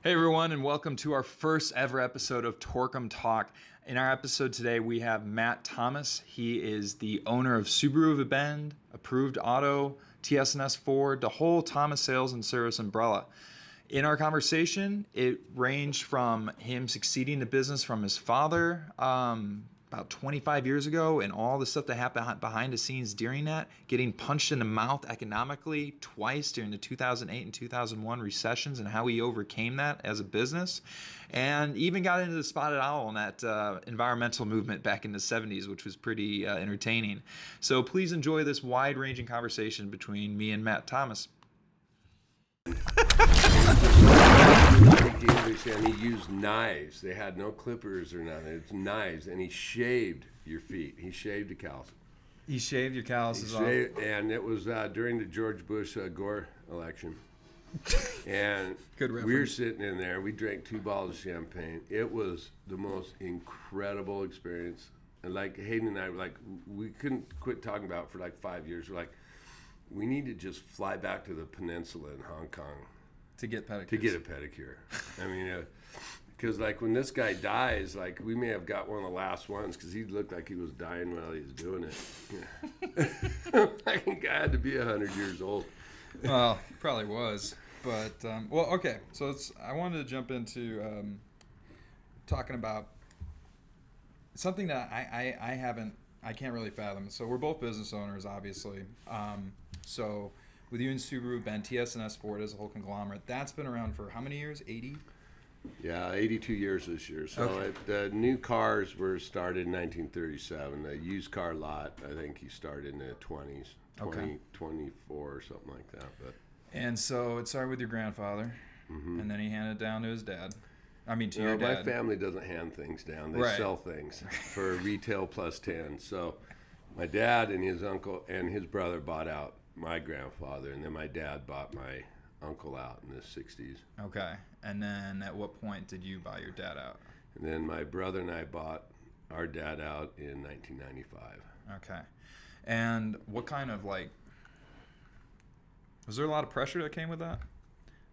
Hey everyone, and welcome to our first ever episode of Torcom Talk. In our episode today, we have Matt Thomas. He is the owner of Subaru of Bend, Approved Auto, TS&S Ford, the whole Thomas sales and service umbrella. In our conversation, it ranged from him succeeding the business from his father about 25 years ago and all the stuff that happened behind the scenes during that, getting punched in the mouth economically twice during the 2008 and 2001 recessions and how he overcame that as a business, and even got into the spotted owl and that environmental movement back in the 70s, which was pretty entertaining. So please enjoy this wide-ranging conversation between me and Matt Thomas. English, and he used knives. They had no clippers or nothing. It's knives, and he shaved your feet. He shaved the calluses. He shaved your calluses off. And it was during the George Bush Gore election. And Good reference. We were sitting in there. We drank 2 bottles of champagne. It was the most incredible experience. And like Hayden and I, we couldn't quit talking about it for like 5 years. We're like, we need to just fly back to the peninsula in Hong Kong. To get pedicures. To get a pedicure. I mean, because like when this guy dies, like we may have got one of the last ones because he looked like he was dying while he was doing it. Yeah. Like a guy had to be 100 years old. Well, he probably was. But, okay. So I wanted to jump into talking about something that I can't really fathom. So we're both business owners, obviously. So with you and Subaru, Bend, TS&S Ford as a whole conglomerate, that's been around for how many years? 80? Yeah, 82 years this year. So Okay. The new cars were started in 1937. The used car lot, I think he started in the 20s, 24 or something like that. But And so it started with your grandfather, and then he handed it down to his dad. I mean, to no, your dad. my family doesn't hand things down. They Right. sell things for retail plus 10. So my dad and his uncle and his brother bought out my grandfather, and then my dad bought my uncle out in the 60s. Okay. And then at what point did you buy your dad out? And then my brother and I bought our dad out in 1995. Okay. And what kind of was there a lot of pressure that came with that?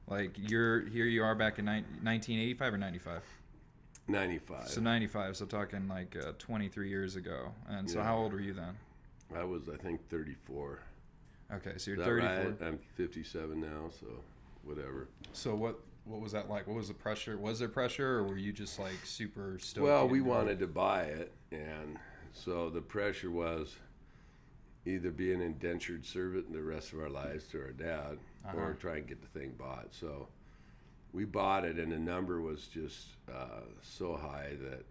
Like here you are back in 1985 or 95? 95. So 95, so talking 23 years ago. And so Yeah. how old were you then? I was, I think, 34. Okay, so you're Is that 34. right? I'm 57 now, so whatever. So what was that like? What was the pressure? Was there pressure, or were you just super stoked? Well, we wanted to buy it, and so the pressure was either be an indentured servant the rest of our lives to our dad, or try and get the thing bought. So we bought it, and the number was just so high that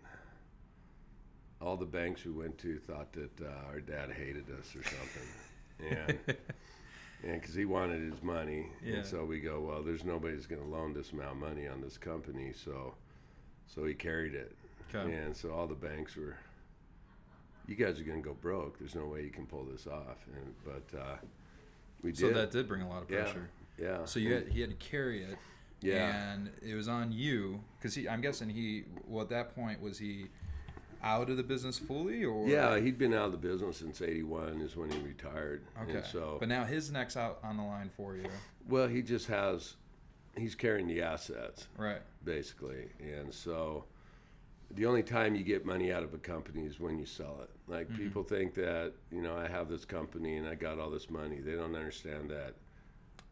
all the banks we went to thought that our dad hated us or something. And because he wanted his money, Yeah. and so we go, well, there's nobody's going to loan this amount of money on this company, so he carried it. Okay. And so all the banks were, you guys are going to go broke. There's no way you can pull this off. But we did. So that did bring a lot of Yeah. pressure. Yeah. So he had to carry it. Yeah. And it was on you because I'm guessing at that point was he out of the business fully, or Yeah, he'd been out of the business since '81 is when he retired. Okay. And so, but now his neck's out on the line for you. well, he's carrying the assets. Right. Basically. And so the only time you get money out of a company is when you sell it. Like people think that, I have this company and I got all this money. They don't understand that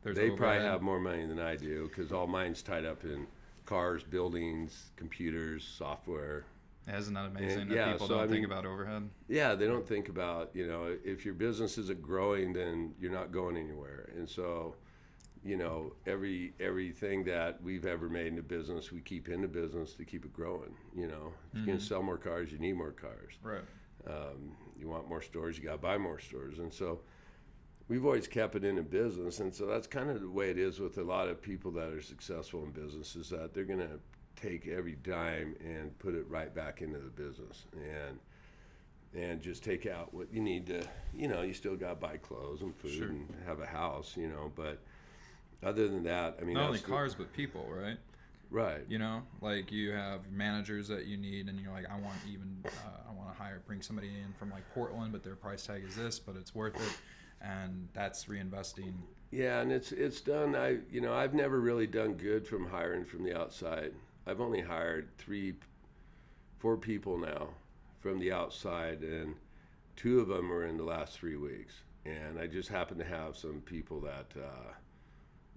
they probably have more money than I do because all mine's tied up in cars, buildings, computers, software. Isn't that amazing And, that people don't think about overhead? Yeah, they don't think about, if your business isn't growing, then you're not going anywhere. And so, everything that we've ever made in the business, we keep in the business to keep it growing. If you're going to sell more cars, you need more cars. Right. You want more stores, you got to buy more stores. And so we've always kept it in the business. And so that's kind of the way it is with a lot of people that are successful in business, is that they're going to take every dime and put it right back into the business and just take out what you need to, you still got to buy clothes and food and have a house, but other than that, I mean, not only cars, but people, right? Right. You have managers that you need, and you're like, I want to bring somebody in from Portland, but their price tag is this, but it's worth it. And that's reinvesting Yeah, and it's done. I've never really done good from hiring from the outside. I've only hired 4 people now from the outside, and 2 of them are in the last 3 weeks. And I just happen to have some people that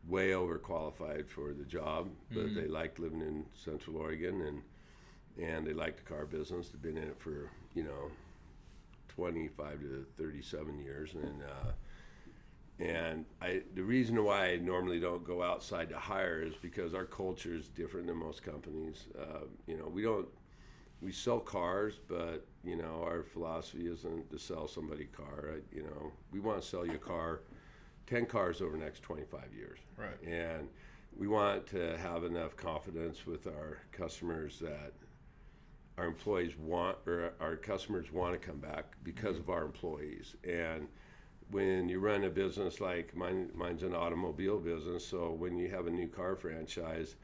way overqualified for the job, but they liked living in Central Oregon, and they liked the car business. They've been in it for 25 to 37 years, and the reason why I normally don't go outside to hire is because our culture is different than most companies. We sell cars, but our philosophy isn't to sell somebody a car. We want to sell you a car, 10 cars over the next 25 years. Right. And we want to have enough confidence with our customers that our employees want, or our customers want to come back because of our employees. And when you run a business like mine's an automobile business, so when you have a new car franchise,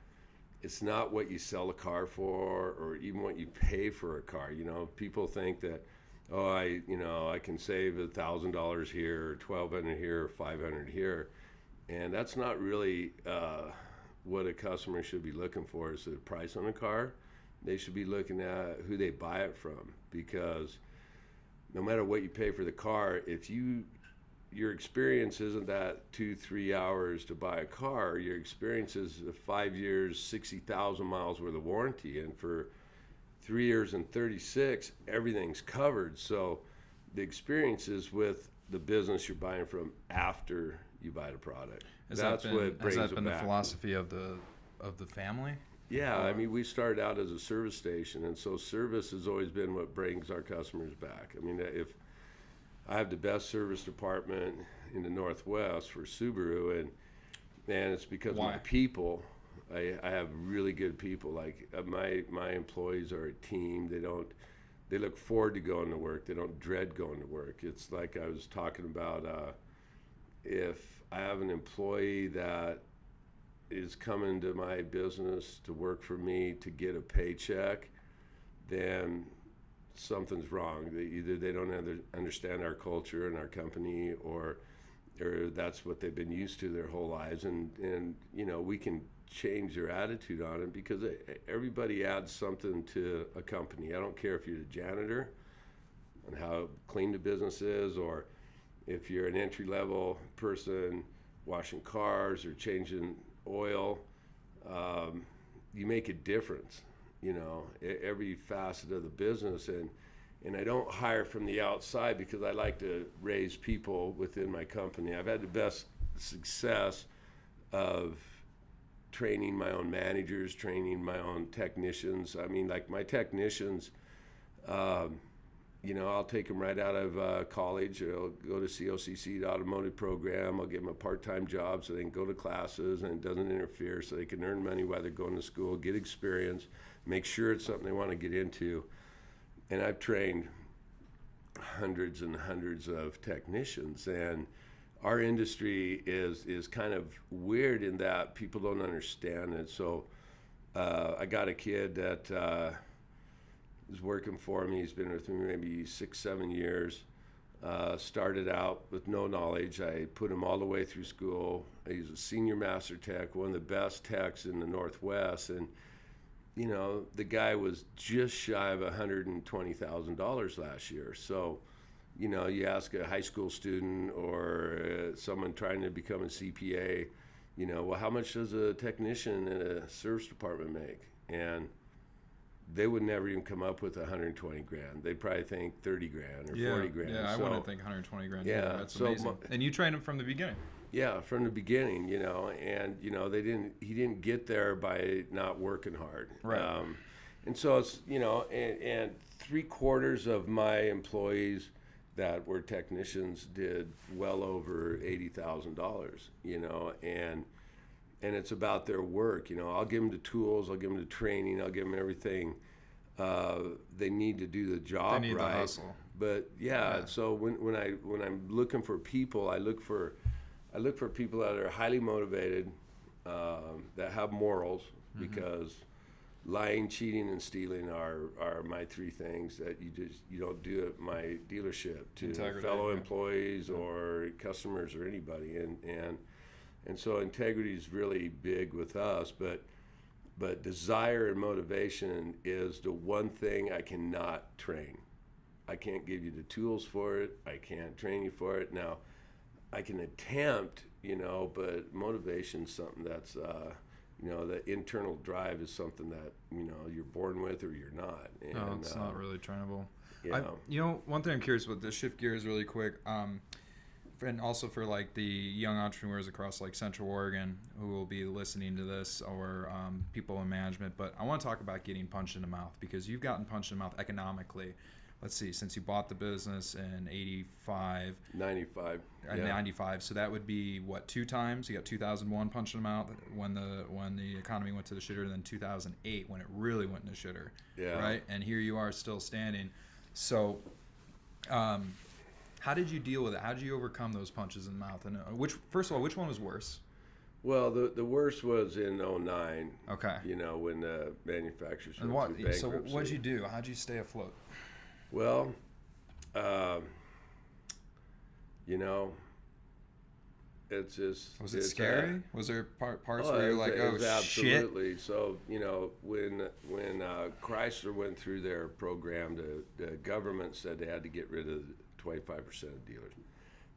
it's not what you sell a car for or even what you pay for a car. People think that, I can save $1,000 here, or $1,200 here, or $500 here, and that's not really what a customer should be looking for. Is the price on a car. They should be looking at who they buy it from, because no matter what you pay for the car, if your experience isn't that 2-3 hours to buy a car, your experience is 5 years, 60,000 miles worth of warranty, and for 3 years and 36, everything's covered. So the experience is with the business you're buying from after you buy the product. Has that been the philosophy of the family? Yeah, we started out as a service station, and so service has always been what brings our customers back. If I have the best service department in the Northwest for Subaru, and it's because of my people. I have really good people. Like my employees are a team. They look forward to going to work. They don't dread going to work. It's like I was talking about. If I have an employee that is coming to my business to work for me to get a paycheck, then something's wrong. Either they don't understand our culture and our company, or that's what they've been used to their whole lives, and we can change their attitude on it, because everybody adds something to a company. I don't care if you're a janitor and how clean the business is, or if you're an entry-level person washing cars or changing oil. You make a difference, every facet of the business. And I don't hire from the outside because I like to raise people within my company. I've had the best success of training my own managers, training my own technicians. Like my technicians, I'll take them right out of college. I'll go to COCC, the automotive program. I'll give them a part-time job so they can go to classes and it doesn't interfere, so they can earn money while they're going to school, get experience, make sure it's something they want to get into. And I've trained hundreds and hundreds of technicians, and our industry is kind of weird in that people don't understand it. So I got a kid that is working for me. He's been with me maybe 6-7 years. Started out with no knowledge. I put him all the way through school. He's a senior master tech, one of the best techs in the Northwest. And the guy was just shy of $120,000 last year. So, you ask a high school student or someone trying to become a CPA, well, how much does a technician in a service department make? And they would never even come up with $120,000. They'd probably think $30,000 or $40,000. Yeah, I wouldn't think $120,000. Yeah, That's amazing. And you trained him from the beginning. Yeah, from the beginning, and he didn't get there by not working hard. Right. And so it's, and 3/4 of my employees that were technicians did well over $80,000, and it's about their work. I'll give them the tools, I'll give them the training, I'll give them everything they need to do the job. They need right. the hustle. But yeah. So when I'm looking for people, I look for people that are highly motivated, that have morals, because lying, cheating, and stealing are my 3 things that you don't do at my dealership to Integrity, fellow employees or customers or anybody. And And so integrity is really big with us, but desire and motivation is the one thing I cannot train. I can't give you the tools for it. I can't train you for it. Now, I can attempt, but motivation's something that's, the internal drive is something that, you're born with or you're not. And, no, it's not really trainable. Yeah. One thing I'm curious about, to shift gears really quick, and also for like the young entrepreneurs across like Central Oregon who will be listening to this, or people in management, but I want to talk about getting punched in the mouth, because you've gotten punched in the mouth economically. Let's see, since you bought the business in 95. 95, so that would be what, 2 times? You got 2001 punched in the mouth when the economy went to the shitter, and then 2008 when it really went in the shitter. Yeah. Right? And here you are still standing. So how did you deal with it? How did you overcome those punches in the mouth? And first of all, which one was worse? Well, the worst was in 2009. Okay. When the manufacturers And went through bankruptcy. So what did you do? How did you stay afloat? Well, it's just... Was it scary? Was there parts where you're like, it was shit? Absolutely. So, when Chrysler went through their program, the government said they had to get rid of 25% of dealers.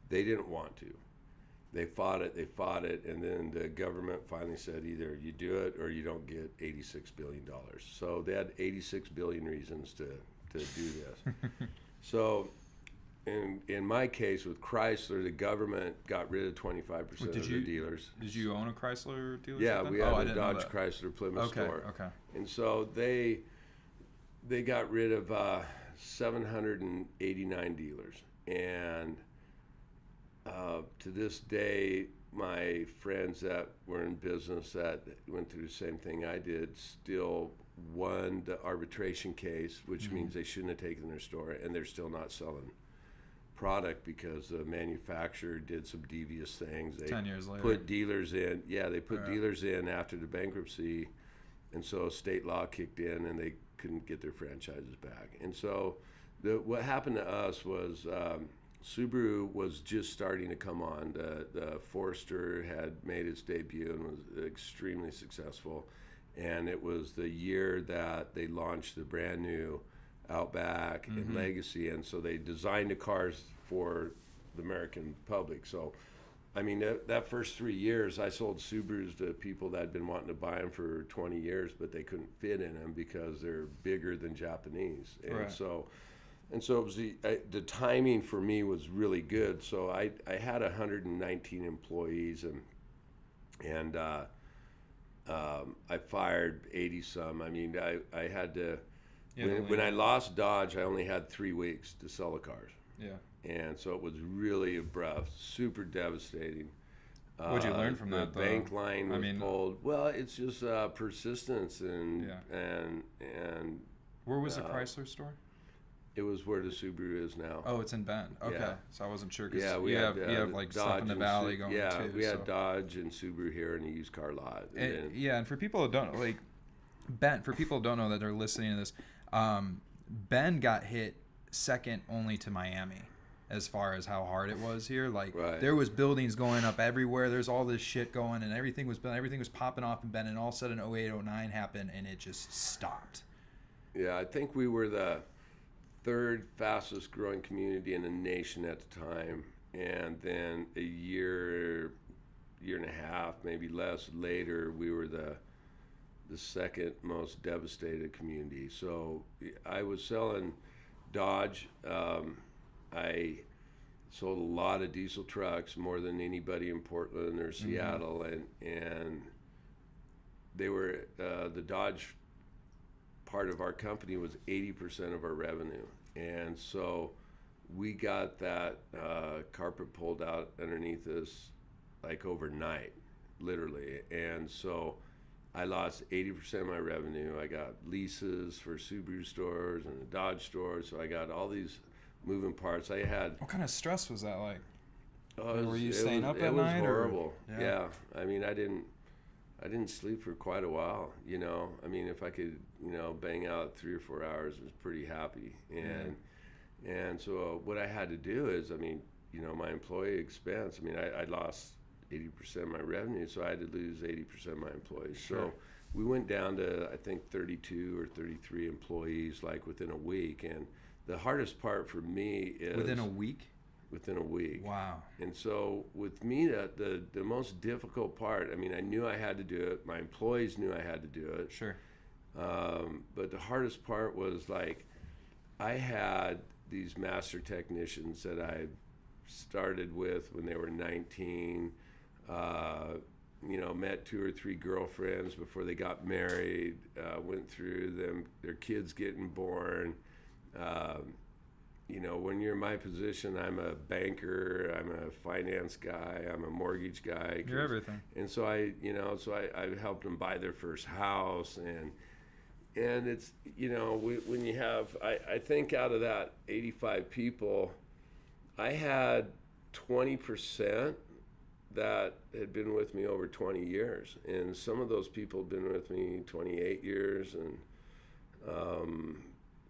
They didn't want to. They fought it, and then the government finally said either you do it or you don't get $86 billion. So they had 86 billion reasons to do this. So in my case with Chrysler, the government got rid of 25% of the dealers. Did you own a Chrysler dealership? Yeah, then? we had a Dodge Chrysler Plymouth store. Okay. And so they got rid of 789 dealers. And to this day, my friends that were in business that went through the same thing I did still won the arbitration case, which means they shouldn't have taken their store, and they're still not selling product because the manufacturer did some devious things. They 10 years later. Put dealers in. Yeah, they put dealers in after the bankruptcy, and so state law kicked in, and they couldn't get their franchises back. And so what happened to us was Subaru was just starting to come on. The Forester had made its debut and was extremely successful. And it was the year that they launched the brand new Outback and Legacy. And so they designed the cars for the American public. So, I mean, that first 3 years, I sold Subarus to people that had been wanting to buy them for 20 years, but they couldn't fit in them because they're bigger than Japanese. And so it was the timing for me was really good. So I had 119 employees, and I fired 80 some. I mean, I had to, when I lost Dodge, I only had 3 weeks to sell the cars. Yeah. And so it was really abrupt, super devastating. What did you learn from that, The though? bank line was pulled. Well, it's just persistence and Where was the Chrysler store? It was where the Subaru is now. Oh, it's in Bend. Okay, Yeah. So I wasn't sure, because we have Dodge like stuff in the valley going too. Yeah, we had Dodge and Subaru here in the used car lot. And for people who don't know that they're listening to this, Bend got hit second only to Miami as far as how hard it was here. There was buildings going up everywhere. There's all this shit going, and everything was popping off in Bend, and all of a sudden 08, 09 happened, and it just stopped. Yeah, I think we were the third fastest growing community in the nation at the time, and then a year and a half, maybe less later, we were the second most devastated community. So I was selling Dodge. I sold a lot of diesel trucks, more than anybody in Portland or Seattle, and they were the Dodge part of our company was 80% of our revenue. And so we got that carpet pulled out underneath us like overnight, literally. And so I lost 80% of my revenue. I got leases for Subaru stores and the Dodge stores. So I got all these moving parts. I had... What kind of stress was that like? Were you staying up at night? It was horrible. Or? Yeah. I mean, I didn't sleep for quite a while, I mean, if I could, bang out 3 or 4 hours, I was pretty happy. And so what I had to do is, I mean, my employee expense, I mean, I lost 80% of my revenue, so I had to lose 80% of my employees. Sure. So we went down to, I think, 32 or 33 employees, like within a week. And the hardest part for me is Within a week? Within a week. Wow. And so with me, the most difficult part, I mean, I knew I had to do it. My employees knew I had to do it. Sure. But the hardest part was, like, I had these master technicians that I started with when they were 19, met 2 or 3 girlfriends before they got married, went through their kids getting born. When you're in my position, I'm a banker, I'm a finance guy, I'm a mortgage guy. You're everything. And so I helped them buy their first house, and it's, when you have, I think out of that 85 people, I had 20% that had been with me over 20 years. And some of those people have been with me 28 years.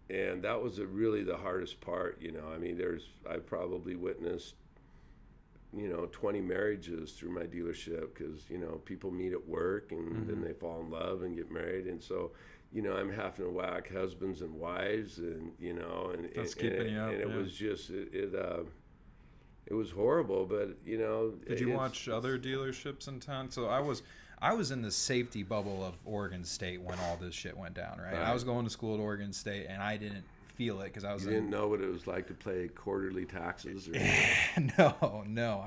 And that was really the hardest part, I mean, I probably witnessed, 20 marriages through my dealership, because, people meet at work and then they fall in love and get married. And so, I'm having to whack husbands and wives, and, That's keeping you up, and it yeah. was just, it was horrible, but, Did you watch other dealerships in town? So I was in the safety bubble of Oregon State when all this shit went down, right? I was going to school at Oregon State, and I didn't feel it because I was. You didn't know what it was like to pay quarterly taxes, or No.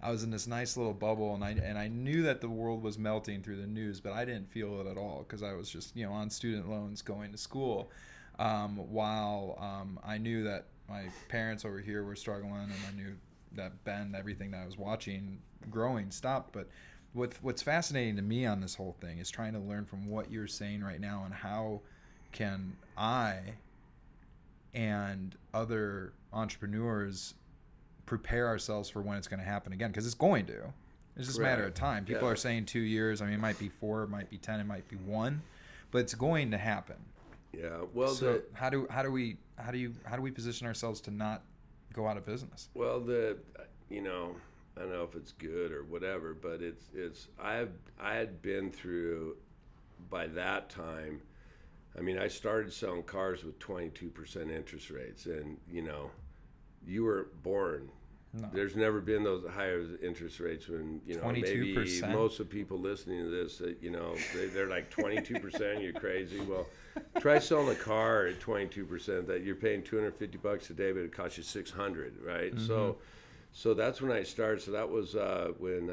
I was in this nice little bubble, and I knew that the world was melting through the news, but I didn't feel it at all because I was just on student loans going to school, while I knew that my parents over here were struggling, and I knew that Bend, everything that I was watching growing, stopped. But what's fascinating to me on this whole thing is trying to learn from what you're saying right now, and how can I and other entrepreneurs prepare ourselves for when it's going to happen again, because it's going to. It's just a matter of time. People are saying 2 years. I mean, it might be 4, it might be 10, it might be 1, but it's going to happen. Yeah. Well, so how do we position ourselves to not go out of business? Well, I don't know if it's good or whatever, but I had been through, by that time, I mean, I started selling cars with 22% interest rates, and you weren't born. No. There's never been those higher interest rates when, 22%? Maybe most of the people listening to this, they're like 22%, you're crazy. Well, try selling a car at 22%, that you're paying $250 a day, but it costs you $600, right? Mm-hmm. So that's when I started. So that was when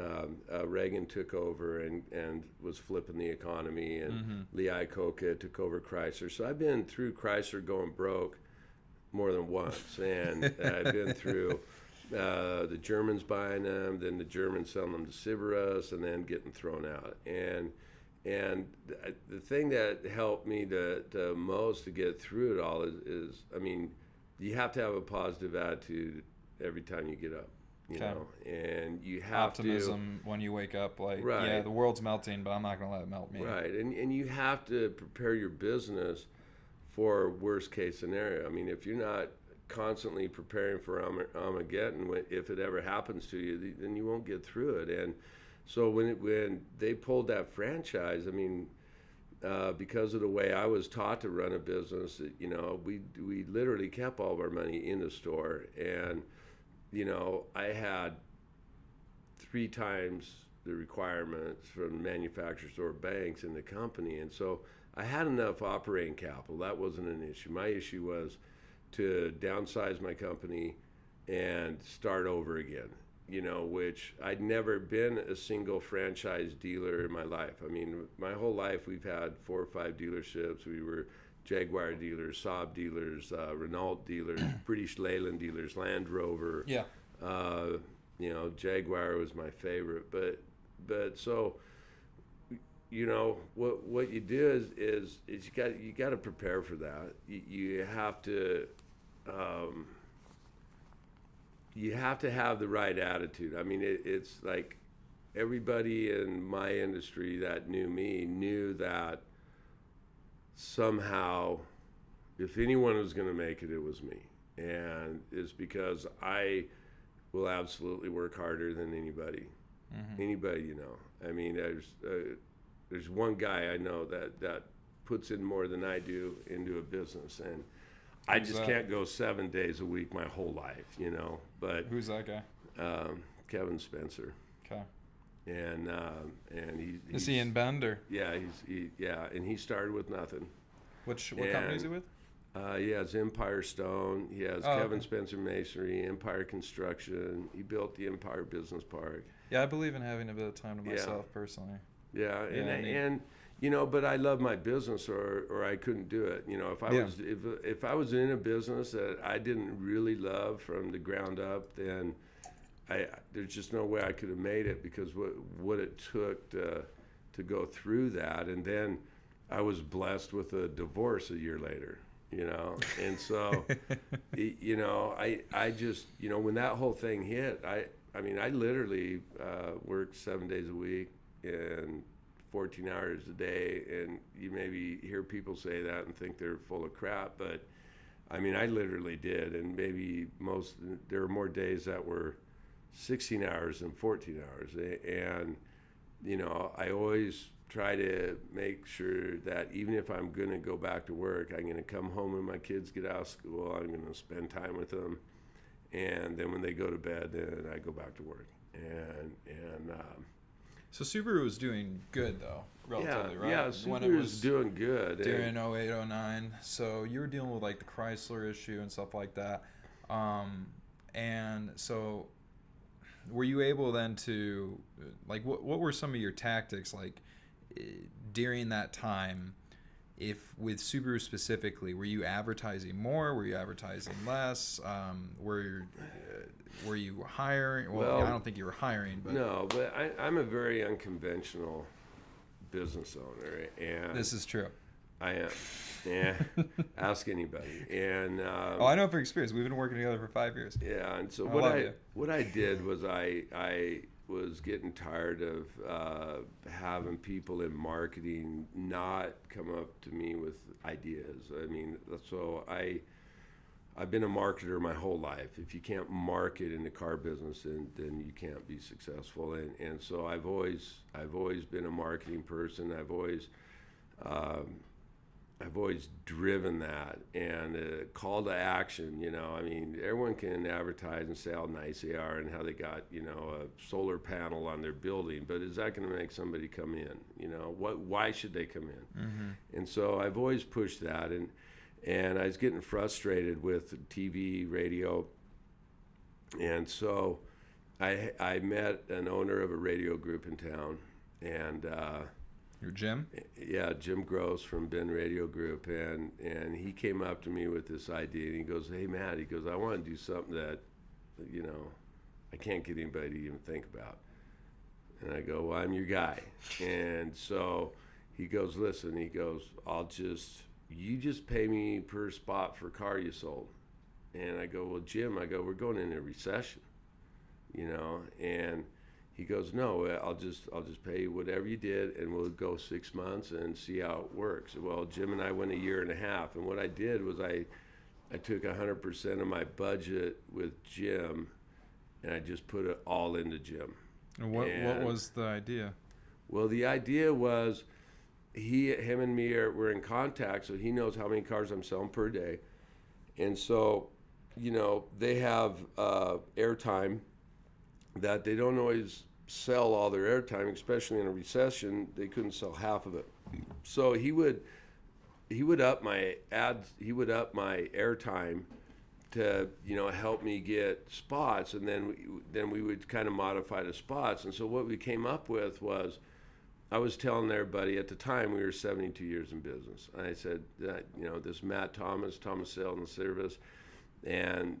Reagan took over and was flipping the economy, and Lee Iacocca took over Chrysler. So I've been through Chrysler going broke more than once, and I've been through the Germans buying them, then the Germans selling them to Subaru, and then getting thrown out. And the thing that helped me the most to get through it all is, I mean, you have to have a positive attitude every time you get up, and you have optimism when you wake up, like, right. Yeah, the world's melting, but I'm not going to let it melt me. Right, and you have to prepare your business for worst case scenario. I mean, if you're not constantly preparing for Armageddon, if it ever happens to you, then you won't get through it. And so when they pulled that franchise, I mean, because of the way I was taught to run a business, we literally kept all of our money in the store, and I had 3 times the requirements from manufacturers or banks in the company, and so I had enough operating capital. That wasn't an issue. My issue was to downsize my company and start over again, which I'd never been a single franchise dealer in my life. I mean, my whole life we've had 4 or 5 dealerships. We were Jaguar dealers, Saab dealers, Renault dealers, British Leyland dealers, Land Rover. Yeah. Jaguar was my favorite. But so, what you do is you got to prepare for that. You have to have the right attitude. I mean, it's like everybody in my industry that knew me knew that somehow, if anyone was going to make it, it was me. And it's because I will absolutely work harder than anybody. Anybody you know. I mean, there's one guy I know that puts in more than I do into a business, and I just can't go 7 days a week my whole life, you know. But who's that guy? Kevin Spencer. Okay. And he's, is he in Bend or? Yeah, and he started with nothing. What company is he with? He has Empire Stone. He has Kevin Spencer Masonry, Empire Construction. He built the Empire Business Park. Yeah, I believe in having a bit of time to myself personally. Yeah, and you know, but I love my business, or I couldn't do it. You know, if I was in a business that I didn't really love from the ground up, then there's just no way I could have made it, because what it took to go through that. And then I was blessed with a divorce a year later, you know. And so you know, I just, you know, when that whole thing hit, I mean, I literally worked 7 days a week and 14 hours a day. And you maybe hear people say that and think they're full of crap, but I mean, I literally did. And maybe there were more days that were 16 hours than 14 hours. And, you know, I always try to make sure that even if I'm going to go back to work, I'm going to come home when my kids get out of school. I'm going to spend time with them. And then when they go to bed, then I go back to work. So Subaru was doing good, though, relatively, right? Yeah, Subaru was doing good. During 08, 09. So you were dealing with, like, the Chrysler issue and stuff like that. And so were you able then to, like, what were some of your tactics, like, during that time? If with Subaru specifically, were you advertising more? Were you advertising less? Were you hiring? Well, I don't think you were hiring, but no. But I'm a very unconventional business owner, and this is true. I am. Yeah, ask anybody. And I know from experience. We've been working together for 5 years. Yeah, and so what I did was I was getting tired of having people in marketing not come up to me with ideas. I mean, so I've been a marketer my whole life. If you can't market in the car business, then you can't be successful. And so I've always been a marketing person. I've always driven that, and call to action. You know, I mean, everyone can advertise and say how nice they are and how they got, you know, a solar panel on their building, but is that going to make somebody come in? You know, why should they come in? Mm-hmm. And so I've always pushed that, and I was getting frustrated with TV, radio, and so I met an owner of a radio group in town, and your Jim? Yeah, Jim Gross from Bend Radio Group, and he came up to me with this idea, and he goes, "Hey, Matt," he goes, "I want to do something that, you know, I can't get anybody to even think about." And I go, "Well, I'm your guy." And so he goes, "Listen," he goes, you just pay me per spot for car you sold." And I go, "Well, Jim," I go, "we're going into a recession, you know," and he goes, "No, I'll just pay you whatever you did, and we'll go 6 months and see how it works." Well, Jim and I went a year and a half, and what I did was I took 100% of my budget with Jim, and I just put it all into Jim. And what was the idea? Well, the idea was him and me were in contact, so he knows how many cars I'm selling per day, and so, you know, they have airtime that they don't always sell all their airtime, especially in a recession. They couldn't sell half of it. So he would up my ads, he would up my airtime to, you know, help me get spots, and then we would kind of modify the spots. And so what we came up with was, I was telling everybody at the time, we were 72 years in business. And I said that, you know, this Matt Thomas Sales and Service, and,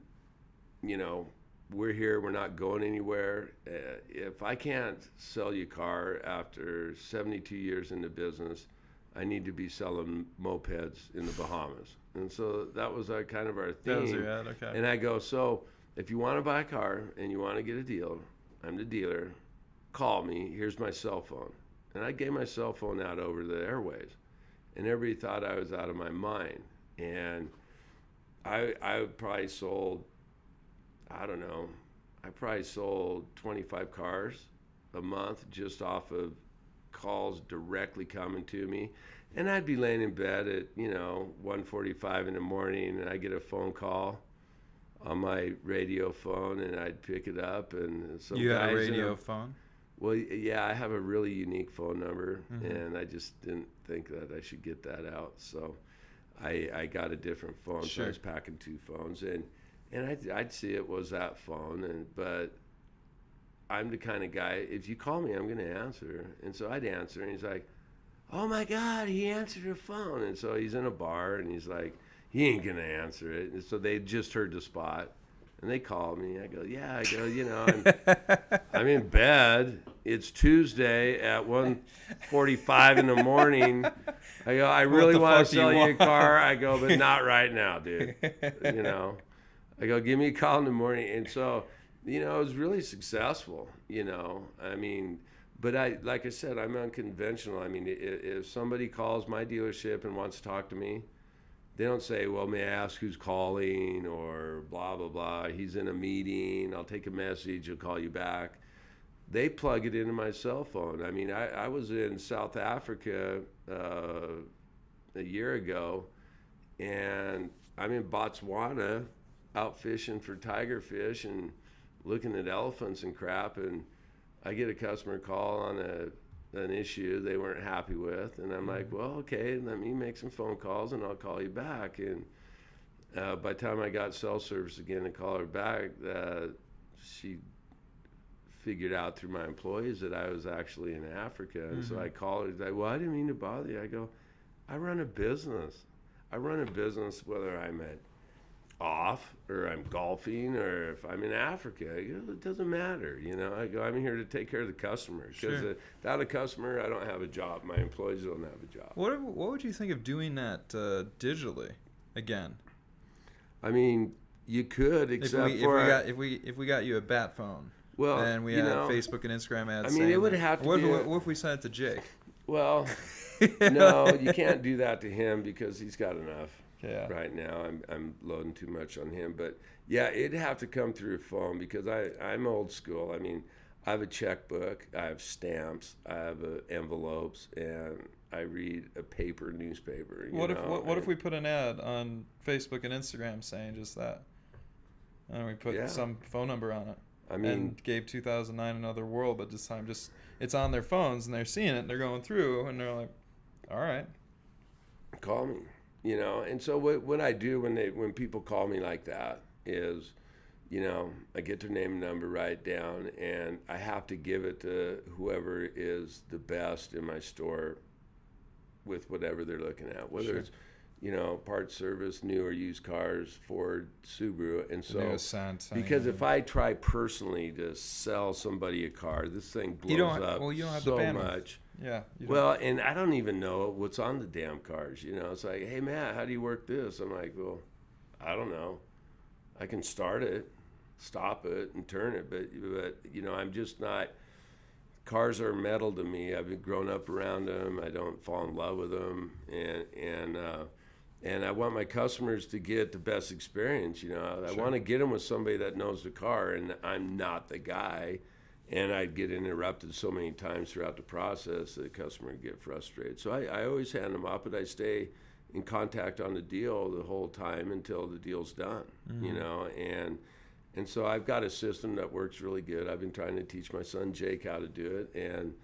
you know, we're here, we're not going anywhere. If I can't sell you a car after 72 years in the business, I need to be selling mopeds in the Bahamas. And so that was kind of our theme. That was your ad, okay. And I go, "So if you want to buy a car and you want to get a deal, I'm the dealer, call me, here's my cell phone." And I gave my cell phone out over the airways, and everybody thought I was out of my mind. And I probably sold, I don't know, I probably sold 25 cars a month just off of calls directly coming to me. And I'd be laying in bed at 1:45 in the morning, and I get a phone call on my radio phone, and I'd pick it up, and some You had guys a radio phone? Well, yeah, I have a really unique phone number, and I just didn't think that I should get that out. So I got a different phone, so I was packing 2 phones, and I'd see it was that phone, but I'm the kind of guy, if you call me, I'm going to answer. And so I'd answer, and he's like, oh my God, he answered your phone. And so he's in a bar, and he's like, he ain't going to answer it. And so they just heard the spot. And they called me. I go, yeah. I go, and I'm in bed. It's Tuesday at 1:45 in the morning. I go, I really want to sell you a car. I go, but not right now, dude. I go, give me a call in the morning. And so, it was really successful, but like I said, I'm unconventional. I mean, if somebody calls my dealership and wants to talk to me, they don't say, well, may I ask who's calling, or blah, blah, blah. He's in a meeting. I'll take a message. He'll call you back. They plug it into my cell phone. I mean, I was in South Africa a year ago, and I'm in Botswana out fishing for tigerfish and looking at elephants and crap, and I get a customer call on an issue they weren't happy with, and I'm like, well, okay, let me make some phone calls and I'll call you back. And by the time I got cell service again and call her back, she figured out through my employees that I was actually in Africa. And so I called her, she's like, well, I didn't mean to bother you. I go, I run a business. Whether I'm off or I'm golfing or if I'm in Africa, it doesn't matter. I go, I'm here to take care of the customer, because without a customer, I don't have a job. My employees don't have a job. What would you think of doing that digitally again? I mean, you could, except if we got you a bat phone, well, and we had Facebook and Instagram ads. I mean, it would have to. What if we sent it to Jake? Well, no, you can't do that to him because he's got enough. Yeah. Right now, I'm loading too much on him, but yeah, it'd have to come through a phone because I'm old school. I mean, I have a checkbook, I have stamps, I have envelopes, and I read a paper newspaper. What if we put an ad on Facebook and Instagram saying just that, and we put some phone number on it? I mean, and gave 2009 another world, but this time it's on their phones and they're seeing it and they're going through and they're like, all right, call me. And so what I do when people call me like that is, I get their name and number, write it down, and I have to give it to whoever is the best in my store with whatever they're looking at, whether it's, parts service, new or used cars, Ford, Subaru. And so, because if I try personally to sell somebody a car, this thing blows up so much. Yeah. Well, and I don't even know what's on the damn cars. It's like, hey, Matt, how do you work this? I'm like, well, I don't know. I can start it, stop it, and turn it. But I'm just not. Cars are metal to me. I've grown up around them. I don't fall in love with them, and I want my customers to get the best experience. I want to get them with somebody that knows the car, and I'm not the guy. And I'd get interrupted so many times throughout the process that the customer would get frustrated. So I always hand them up, but I stay in contact on the deal the whole time until the deal's done, And so I've got a system that works really good. I've been trying to teach my son Jake how to do it,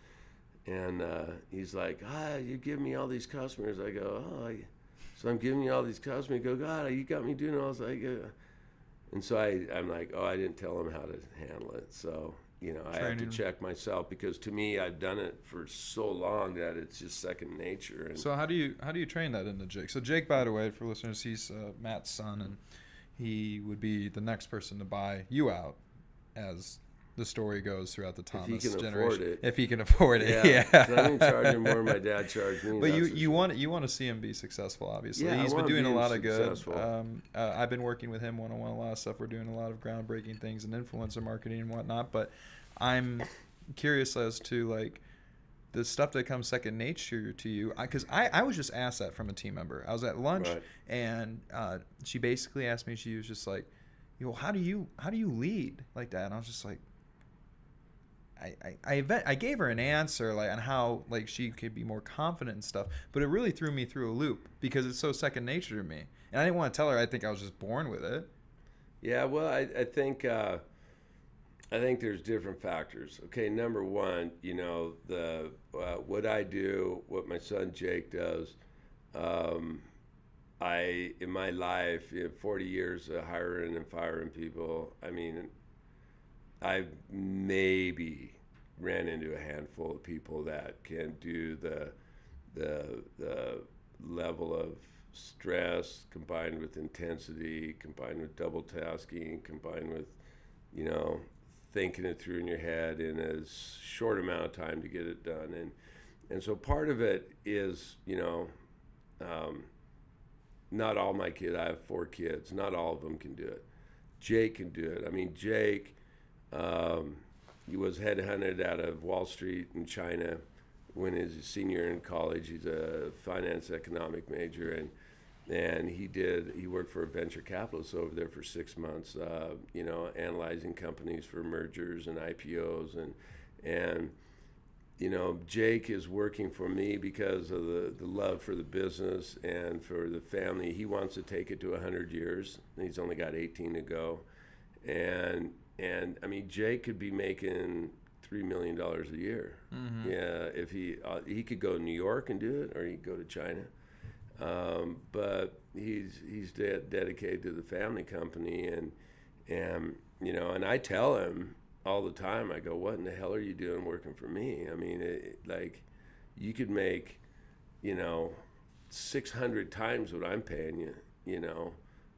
and he's like, you give me all these customers. I go, so I'm giving you all these customers. I go, God, you got me doing all this. And so I'm like, I didn't tell him how to handle it. So. I have to check myself because to me, I've done it for so long that it's just second nature. And so how do you train that into Jake? So Jake, by the way, for listeners, he's Matt's son, and he would be the next person to buy you out, as the story goes throughout the Thomas generation. If he can afford it, yeah. So I'm charging more than my dad charged me. But you want to see him be successful, obviously. Yeah, he's been doing a lot of good. I've been working with him one-on-one a lot of stuff. We're doing a lot of groundbreaking things in influencer marketing and whatnot. But I'm curious as to the stuff that comes second nature to you, because I was just asked that from a team member. I was at lunch, and she basically asked me. She was just like, how do you lead like that? And I was just like, I gave her an answer like on how like she could be more confident and stuff, but it really threw me through a loop because it's so second nature to me, and I didn't want to tell her I think I was just born with it. Yeah, well, I think there's different factors. Okay, number one, you know, the what I do, what my son Jake does. I in my life, 40 years of hiring and firing people. I mean, I've maybe ran into a handful of people that can do the level of stress combined with intensity, combined with double tasking, combined with, you know, thinking it through in your head in a short amount of time to get it done. And so part of it is, you know, not all my kids, I have 4 kids, not all of them can do it. Jake can do it. I mean, Jake, he was headhunted out of Wall Street in China when he was a senior in college. He's a finance economic major, and he worked for a venture capitalist over there for 6 months, you know, analyzing companies for mergers and IPOs, and you know, Jake is working for me because of the love for the business and for the family. He wants to take it to 100 years. He's only got 18 to go, and I mean, Jake could be making $3 million a year. Mm-hmm. Yeah, if he could go to New York and do it, or he could go to China. But he's dedicated to the family company, and you know, and I tell him all the time, I go, what in the hell are you doing working for me? I mean, like, you could make, you know, 600 times what I'm paying you, you know,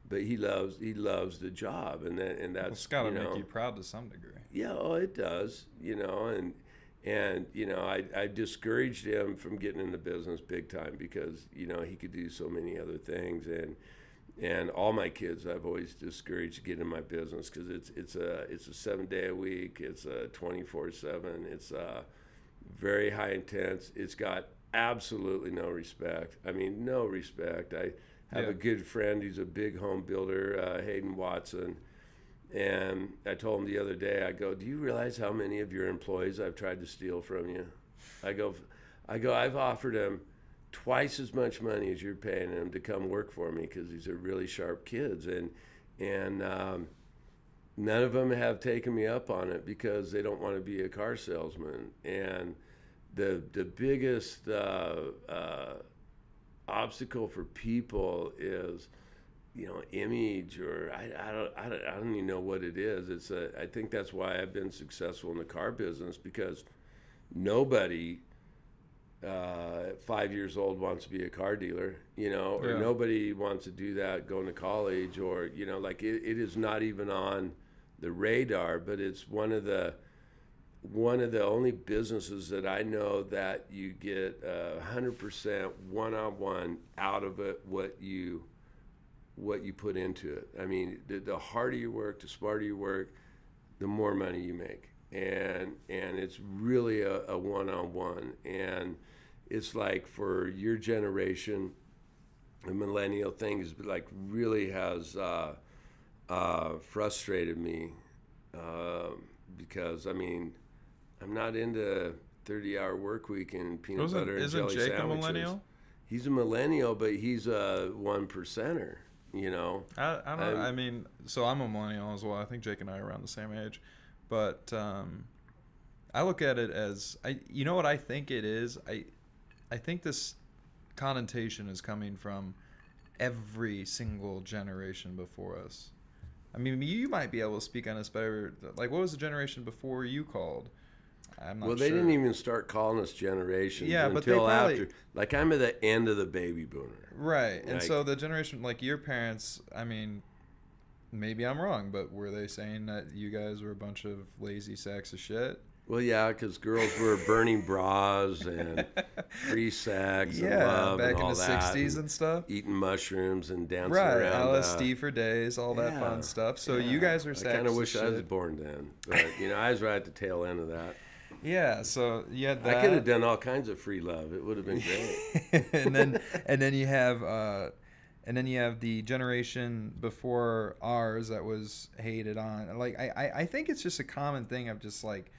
but he loves the job, and that's, well, it's got to make you proud to some degree. Yeah, oh, it does, you know, and you know, I discouraged him from getting in the business big time because, you know, he could do so many other things, and all my kids I've always discouraged to get in my business because it's a 7-day a week, it's a 24/7, it's very high intense, it's got absolutely no respect. I mean, no respect. I have a good friend who's a big home builder, Hayden Watson, and I told him the other day, I go, do you realize how many of your employees I've tried to steal from you? I go, I've offered them twice as much money as you're paying them to come work for me because these are really sharp kids, and none of them have taken me up on it because they don't want to be a car salesman. And the biggest obstacle for people is, you know, image, or I don't even know what it is. I think that's why I've been successful in the car business, because nobody 5 years old wants to be a car dealer, you know, or nobody wants to do that going to college, or, you know, like it is not even on the radar. But it's one of the only businesses that I know that you get 100% one-on-one out of it, what you put into it. I mean, the harder you work, the smarter you work, the more money you make. And it's really a one-on-one. And it's like, for your generation, the millennial thing is like really has frustrated me, because I mean, I'm not into 30-hour work week and peanut butter and jelly sandwiches. Isn't Jake a millennial? He's a millennial, but he's a 1%er. You know, I don't know. I mean, so I'm a millennial as well. I think Jake and I are around the same age, but I look at it as, you know what I think it is? I think this connotation is coming from every single generation before us. I mean, you might be able to speak on this better. Like, what was the generation before you called? I'm not sure. Well, they didn't even start calling us generations until after. Like, I'm at the end of the baby boomer. Right. And so the generation, like your parents, I mean, maybe I'm wrong, but were they saying that you guys were a bunch of lazy sacks of shit? Well, yeah, because girls were burning bras and free sex and love back and all in the that. 60s and stuff. Eating mushrooms and dancing right, around. LSD for days, all that fun stuff. So you guys were sacks of shit. I kind of wish I was born then. But, you know, I was right at the tail end of that. Yeah, so you had that. I could have done all kinds of free love. It would have been great. and then you have the generation before ours that was hated on. Like I think it's just a common thing of just like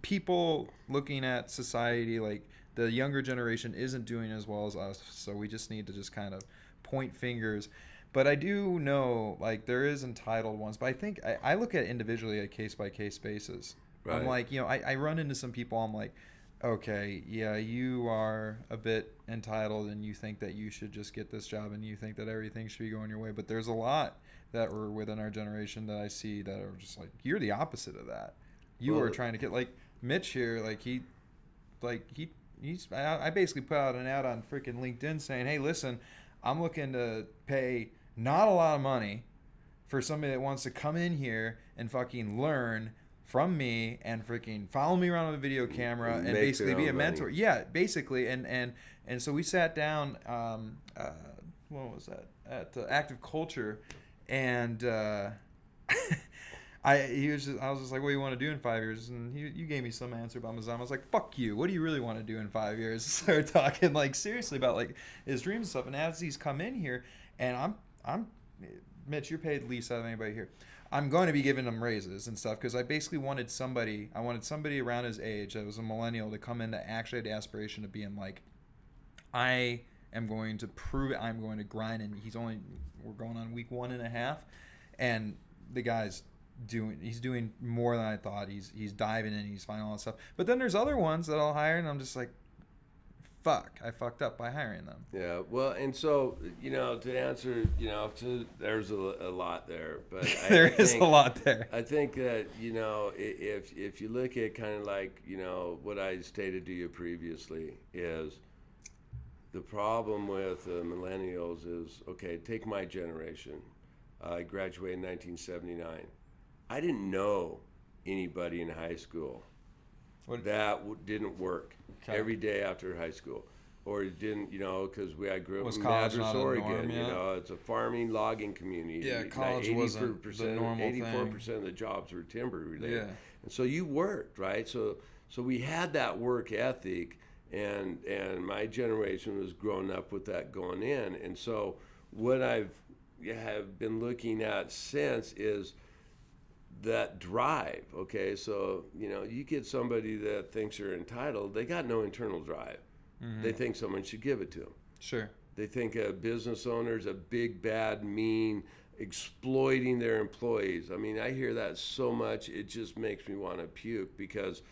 people looking at society, like the younger generation isn't doing as well as us, so we just need to just kind of point fingers. But I do know, like, there is entitled ones, but I think I look at individually at case by case basis. Right. I'm like, I run into some people, I'm like, okay, yeah, you are a bit entitled and you think that you should just get this job and you think that everything should be going your way. But there's a lot that were within our generation that I see that are just like, you're the opposite of that. You are trying to get, like, Mitch here, I basically put out an ad on freaking LinkedIn saying, hey, listen, I'm looking to pay not a lot of money for somebody that wants to come in here and fucking learn from me and freaking follow me around with a video camera and basically be a mentor. Money. Yeah, basically. And so we sat down, what was that? At Active Culture, and I was just like, what do you want to do in 5 years? And you gave me some answer about Mazam. I was like, fuck you. What do you really want to do in 5 years? Started talking like seriously about like his dreams and stuff. And as these come in here, and I'm Mitch, you're paid least out of anybody here. I'm going to be giving them raises and stuff because I basically wanted somebody around his age that was a millennial to come in that actually had the aspiration of being like, I am going to prove it. I'm going to grind. And we're going on week 1.5, and the guy's doing more than I thought. He's diving in, he's finding all that stuff. But then there's other ones that I'll hire, and I'm just like, fuck, I fucked up by hiring them. Yeah, well, and so, to answer, there's a lot there, but there is a lot there. I think that, if you look at kind of like, what I stated to you previously is the problem with millennials is, okay, take my generation. I graduated in 1979. I didn't know anybody in high school that didn't work every day after high school, or didn't, because I grew up in Madras, Oregon. It's a farming, logging community. Yeah, college wasn't the normal 84% of the jobs were timber related. Yeah. And so you worked, right? So we had that work ethic, and my generation was growing up with that going in. And so what have been looking at since is that drive. Okay, so you get somebody that thinks you're entitled, they got no internal drive. Mm-hmm. They think someone should give it to them. Sure. They think a business owner's a big, bad, mean, exploiting their employees. I mean, I hear that so much, it just makes me want to puke, because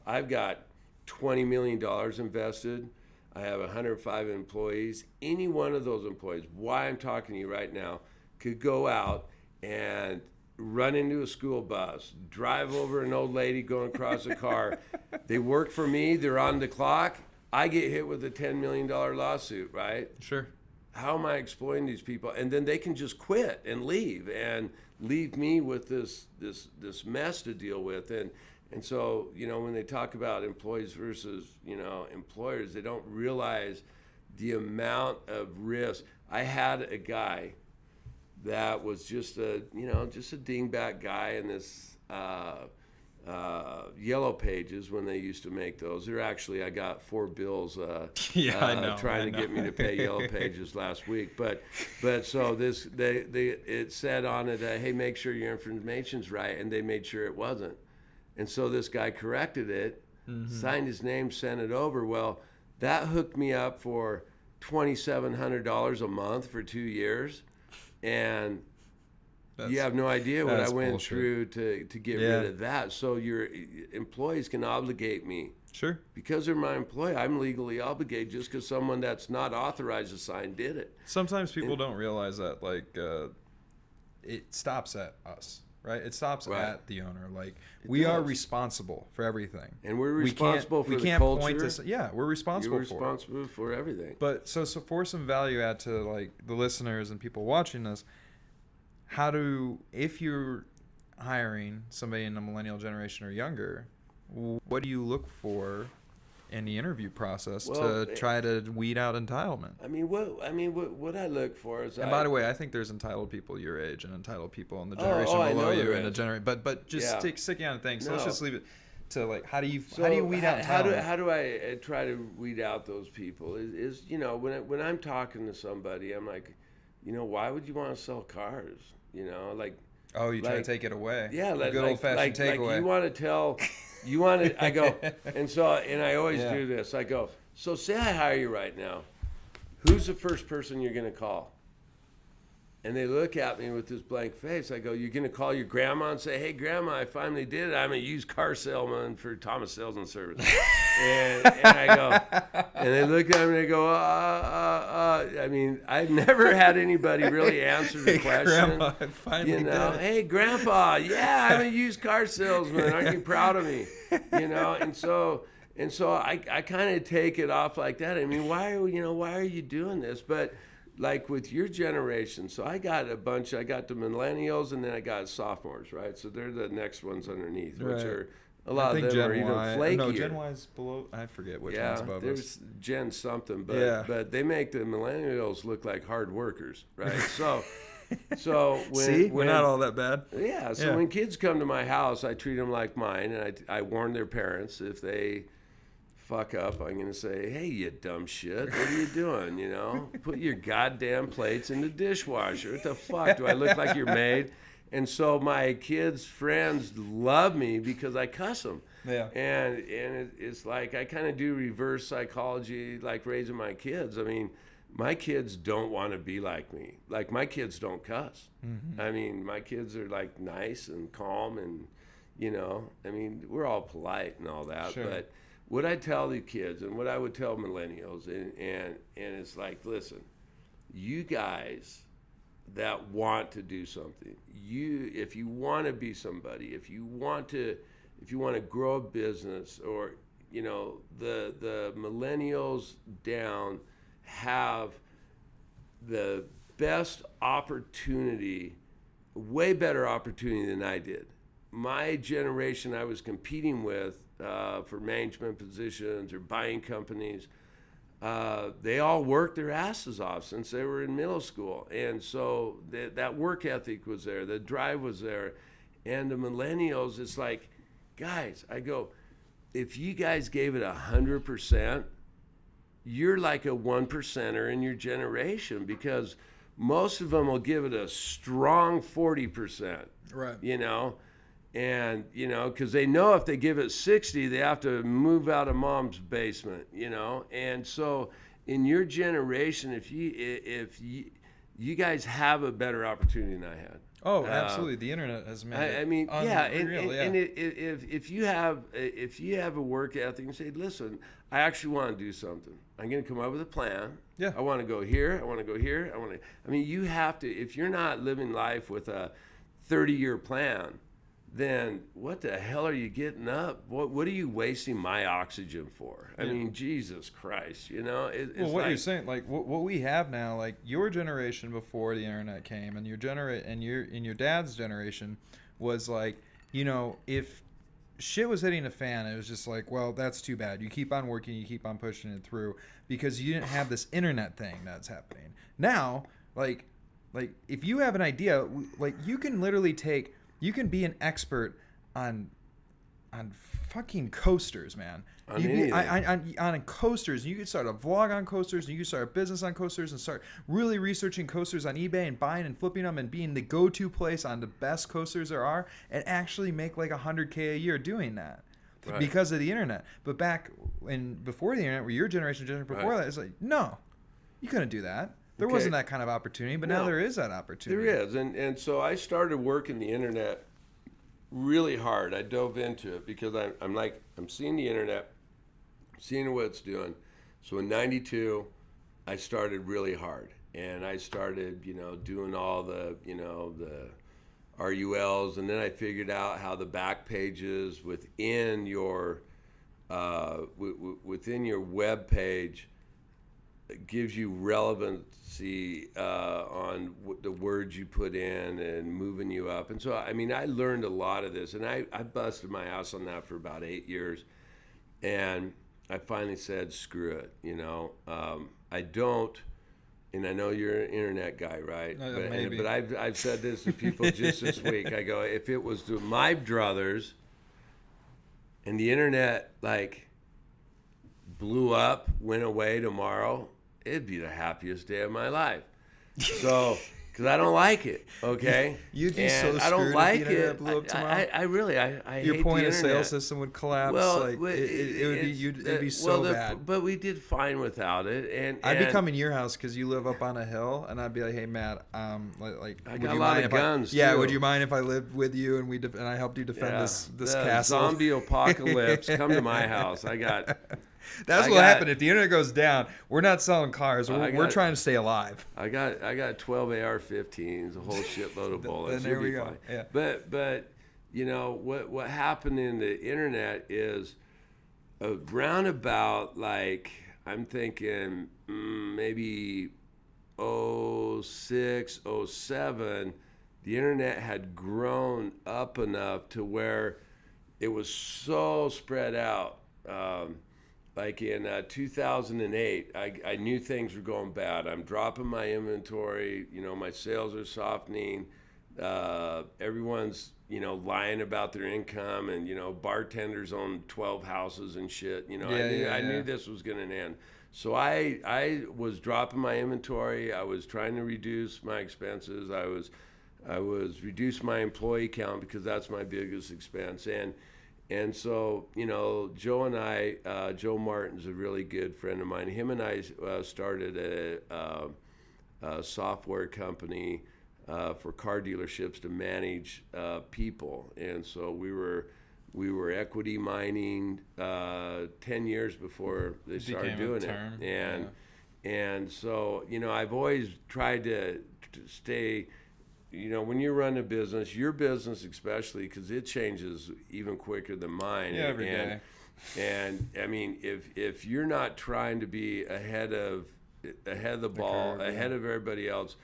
I've got $20 million invested. I have 105 employees. Any one of those employees, why I'm talking to you right now, could go out and run into a school bus, drive over an old lady going across a car. They work for me. They're on the clock. I get hit with a $10 million lawsuit, right? Sure. How am I exploiting these people? And then they can just quit and leave me with this mess to deal with. And so, when they talk about employees versus, employers, they don't realize the amount of risk. I had a guy that was just a dingbat guy in this Yellow Pages when they used to make those. They're actually, I got 4 bills trying to get me to pay Yellow Pages last week. But so this it said on it, hey, make sure your information's right, and they made sure it wasn't. And so this guy corrected it, signed his name, sent it over. Well, that hooked me up for $2,700 a month for 2 years. And you have no idea what I went through to get rid of that. So your employees can obligate me. Sure. Because they're my employee, I'm legally obligated just because someone that's not authorized to sign did it. Sometimes people don't realize that, like, it stops at us, right? It stops at the owner. Like, we are responsible for everything. And we're responsible for the culture. We're responsible You're responsible for everything. But so for some value add to, like, the listeners and people watching this, if you're hiring somebody in the millennial generation or younger, what do you look for in the interview process to try to weed out entitlement? What I look for is. And by the way, I think there's entitled people your age and entitled people in the generation below you and the generation. But just sticking on things. So let's just leave it to, like, how do you weed out entitlement? How do I try to weed out those people? Is when I'm talking to somebody, I'm like, why would you want to sell cars? Oh, you try to take it away. Yeah, the good old-fashioned takeaway. Like I go, and I always do this. I go, so say I hire you right now. Who's the first person you're going to call? And they look at me with this blank face. I go, you're going to call your grandma and say, hey, Grandma, I finally did it. I'm a used car salesman for Thomas Sales and Service. and I go, and they look at me and they go, I mean, I've never had anybody really answer the question. Grandma, I finally did it. Hey, Grandpa, yeah, I'm a used car salesman. Aren't you proud of me? And so I kind of take it off like that. I mean, why are you doing this? But like with your generation, so I got the millennials and then I got sophomores, right? So they're the next ones underneath, which are a lot of them are even flakier. No, Gen Y's below. I forget which one's above us. There's Gen something, but they make the millennials look like hard workers, right? So we're not all that bad. Yeah. So when kids come to my house, I treat them like mine, and I warn their parents if they fuck up, I'm going to say, hey, you dumb shit, what are you doing, Put your goddamn plates in the dishwasher. What the fuck? Do I look like your maid? And so my kids' friends love me because I cuss them. Yeah. And it's like I kind of do reverse psychology, like raising my kids. I mean, my kids don't want to be like me. Like, my kids don't cuss. Mm-hmm. I mean, my kids are, like, nice and calm and, I mean, we're all polite and all that. Sure. But what I tell the kids and what I would tell millennials, and it's like, listen, you guys that want to do something, if you want to be somebody, if you want to grow a business, or the millennials down have the best opportunity, way better opportunity than I did. My generation I was competing with for management positions or buying companies, they all worked their asses off since they were in middle school. And so that work ethic was there, the drive was there. And the millennials, it's like, guys, I go, if you guys gave it 100%, you're like a 1%er in your generation, because most of them will give it a strong 40%. Right. And, because they know if they give it 60, they have to move out of mom's basement, And so in your generation, if you guys have a better opportunity than I had. Oh, absolutely. The internet has made it. I mean, unreal, and if you have a work ethic and say, listen, I actually want to do something. I'm going to come up with a plan. Yeah. I want to go here. I want to go here. I mean, you have to, if you're not living life with a 30-year plan, then what the hell are you getting up? What are you wasting my oxygen for? I mean, Jesus Christ, it's well, what you're saying, like what we have now, like your generation before the internet came, and your dad's generation was like, if shit was hitting a fan, it was just like, well, that's too bad. You keep on working, you keep on pushing it through, because you didn't have this internet thing that's happening. Now, like if you have an idea, like you can literally you can be an expert on fucking coasters, man. On coasters. You can start a vlog on coasters, and you can start a business on coasters, and start really researching coasters on eBay and buying and flipping them and being the go-to place on the best coasters there are, and actually make like $100K a year doing that. Right. Because of the internet. But before the internet, where your generation before that, it's like, no, you couldn't do that. There wasn't that kind of opportunity, but now there is that opportunity. There is, and so I started working the internet really hard. I dove into it because I'm seeing the internet, seeing what it's doing. So in '92, I started really hard, and I started, doing all the, the RULs, and then I figured out how the back pages within your web page gives you relevancy on the words you put in and moving you up. And so, I mean, I learned a lot of this, and I busted my ass on that for about 8 years. And I finally said, screw it, I don't, and I know you're an internet guy, right? Maybe. But I've said this to people just this week. I go, if it was to my druthers and the internet, like, blew up, went away tomorrow, it'd be the happiest day of my life. So because I don't like it. Okay, You'd be and so I don't screwed like if the internet it. blew up tomorrow. I really I Your hate point the of sale internet. system would collapse. Well, like it would be it'd be so bad. But we did fine without it, and I'd be coming to your house because you live up on a hill, and I'd be like, "Hey, Matt, I would got you a lot mind of if guns. Yeah, too. would you mind if I lived with you and and I helped you defend this the castle?" Zombie apocalypse. Come to my house. I got. That's what happened. If the internet goes down, we're not selling cars. We're trying to stay alive. I got 12 AR-15s, a whole shitload of bullets. Then there You'll we be go. fine. Yeah. But you know what happened in the internet is around about, like, I'm thinking maybe 06, 07, the internet had grown up enough to where it was so spread out. Like in 2008, I knew things were going bad. I'm dropping my inventory. You know, my sales are softening. Everyone's, you know, lying about their income, and, you know, bartenders own 12 houses and shit. You know, I knew this was going to end. So I was dropping my inventory. I was trying to reduce my expenses. I was reduce my employee count because that's my biggest expense. And so, you know, Joe and I, Joe Martin's a really good friend of mine. Him and I started a software company for car dealerships to manage people. And so we were equity mining 10 years before they started doing it. And so, you know, I've always tried to stay. You know, when you run a business, your business especially, because it changes even quicker than mine. Yeah, every day. And I mean, if you're not trying to be ahead of the ball, ahead of everybody else,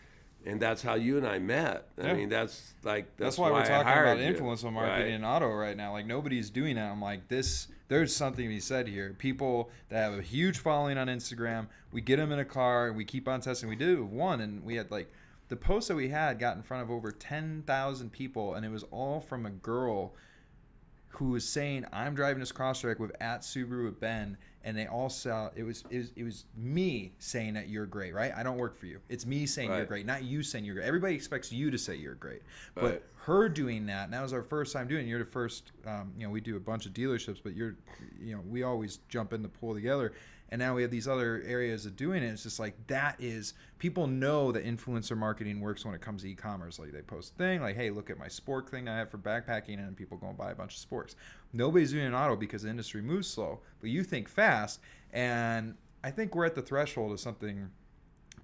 and that's how you and I met. I mean, that's why we're talking about you, influencer marketing in auto right now. Like, nobody's doing that. I'm like, there's something to be said here. People that have a huge following on Instagram, we get them in a car and we keep on testing. We did it with one, and we had like, the post that we had got in front of over 10,000 people, and it was all from a girl who was saying, "I'm driving this Crosstrek with at Subaru of Bend," and they all saw it was me saying that you're great, right? I don't work for you. It's me saying you're great, not you saying you're great. Everybody expects you to say you're great, but her doing that, and that was our first time doing it. You're the first. You know, we do a bunch of dealerships, but we always jump in the pool together. And now we have these other areas of doing it. It's just like, that is, people know that influencer marketing works when it comes to e-commerce. Like, they post a thing like, "Hey, look at my spork thing I have for backpacking," and people go and buy a bunch of sporks. Nobody's doing an auto because the industry moves slow, but you think fast. And I think we're at the threshold of something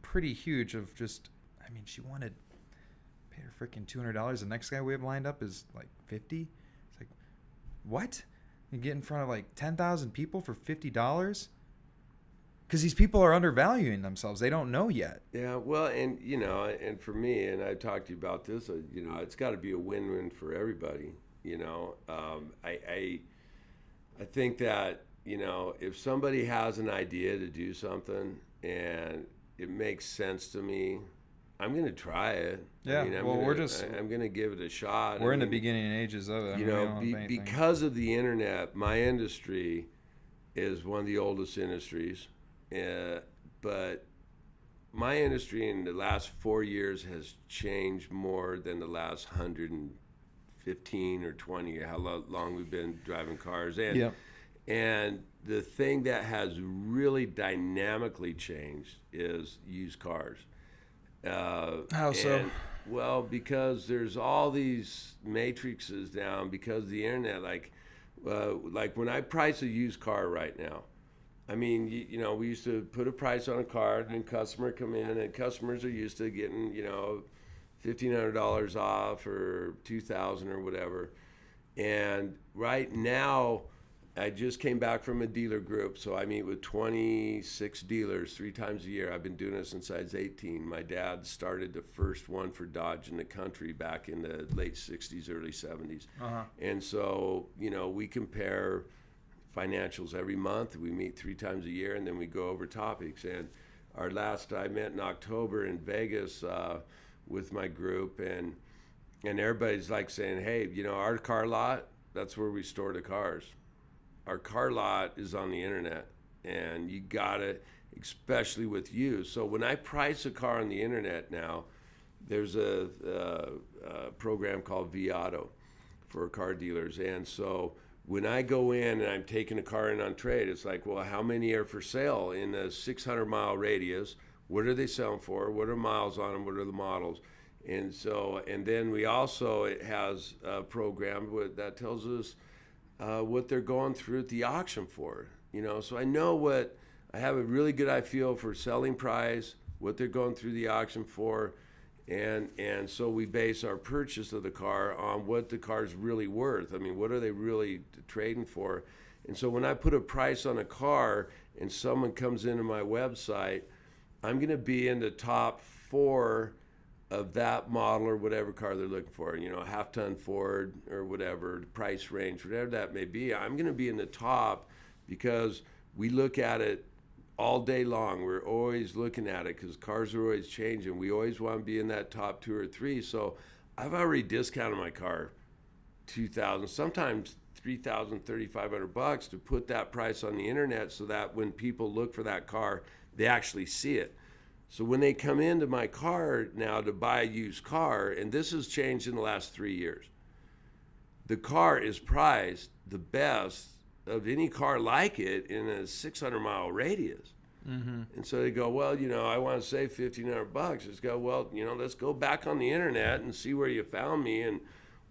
pretty huge of just, I mean, she wanted, pay her freaking $200. The next guy we have lined up is like 50. It's like, what? You get in front of like 10,000 people for $50? Because these people are undervaluing themselves. They don't know yet. Yeah, well, and, you know, and for me, and I've talked to you about this, you know, it's got to be a win-win for everybody. You know, I think that, you know, if somebody has an idea to do something and it makes sense to me, I'm going to try it. Yeah, I mean, I'm going to give it a shot. We're in the beginning ages of it. You know, because of the internet, my industry is one of the oldest industries. But my industry in the last 4 years has changed more than the last 115 or 20, how long we've been driving cars. And the thing that has really dynamically changed is used cars. How so? Well, because there's all these matrices down because of the internet. Like when I price a used car right now, I mean, you know, we used to put a price on a car, and then customer come in, and customers are used to getting, you know, $1,500 off or $2,000 or whatever. And right now, I just came back from a dealer group, so I meet with 26 dealers 3 times a year. I've been doing it since I was 18. My dad started the first one for Dodge in the country back in the late 60s, early 70s. And so, you know, we compare financials every month. We meet 3 times a year, and then we go over topics. And our last, I met in October in Vegas with my group, and everybody's like saying, "Hey, you know, our car lot, that's where we store the cars. Our car lot is on the internet, and you got it, especially with you." So when I price a car on the internet now, there's a program called V-Auto for car dealers. And so when I go in and I'm taking a car in on trade, it's like, well, how many are for sale in a 600-mile radius? What are they selling for? What are miles on them? What are the models? And so, and then we also, it has a program that tells us what they're going through at the auction for. So I have a really good eye feel for selling price, what they're going through the auction for, and so we base our purchase of the car on what the car's really worth. I mean, what are they really trading for? And so when I put a price on a car and someone comes into my website, I'm going to be in the top 4 of that model or whatever car they're looking for, a half-ton Ford or whatever, price range, whatever that may be. I'm going to be in the top because we look at it all day long. We're always looking at it because cars are always changing. We always want to be in that top 2 or 3. So I've already discounted my car $2,000, sometimes $3,000, $3,500 to put that price on the internet so that when people look for that car, they actually see it. So when they come into my car now to buy a used car, and this has changed in the last 3 years, the car is priced the best of any car like it in a 600-mile radius. Mm-hmm. And so they go, well, I want to save $1,500. Just go, well, let's go back on the internet and see where you found me and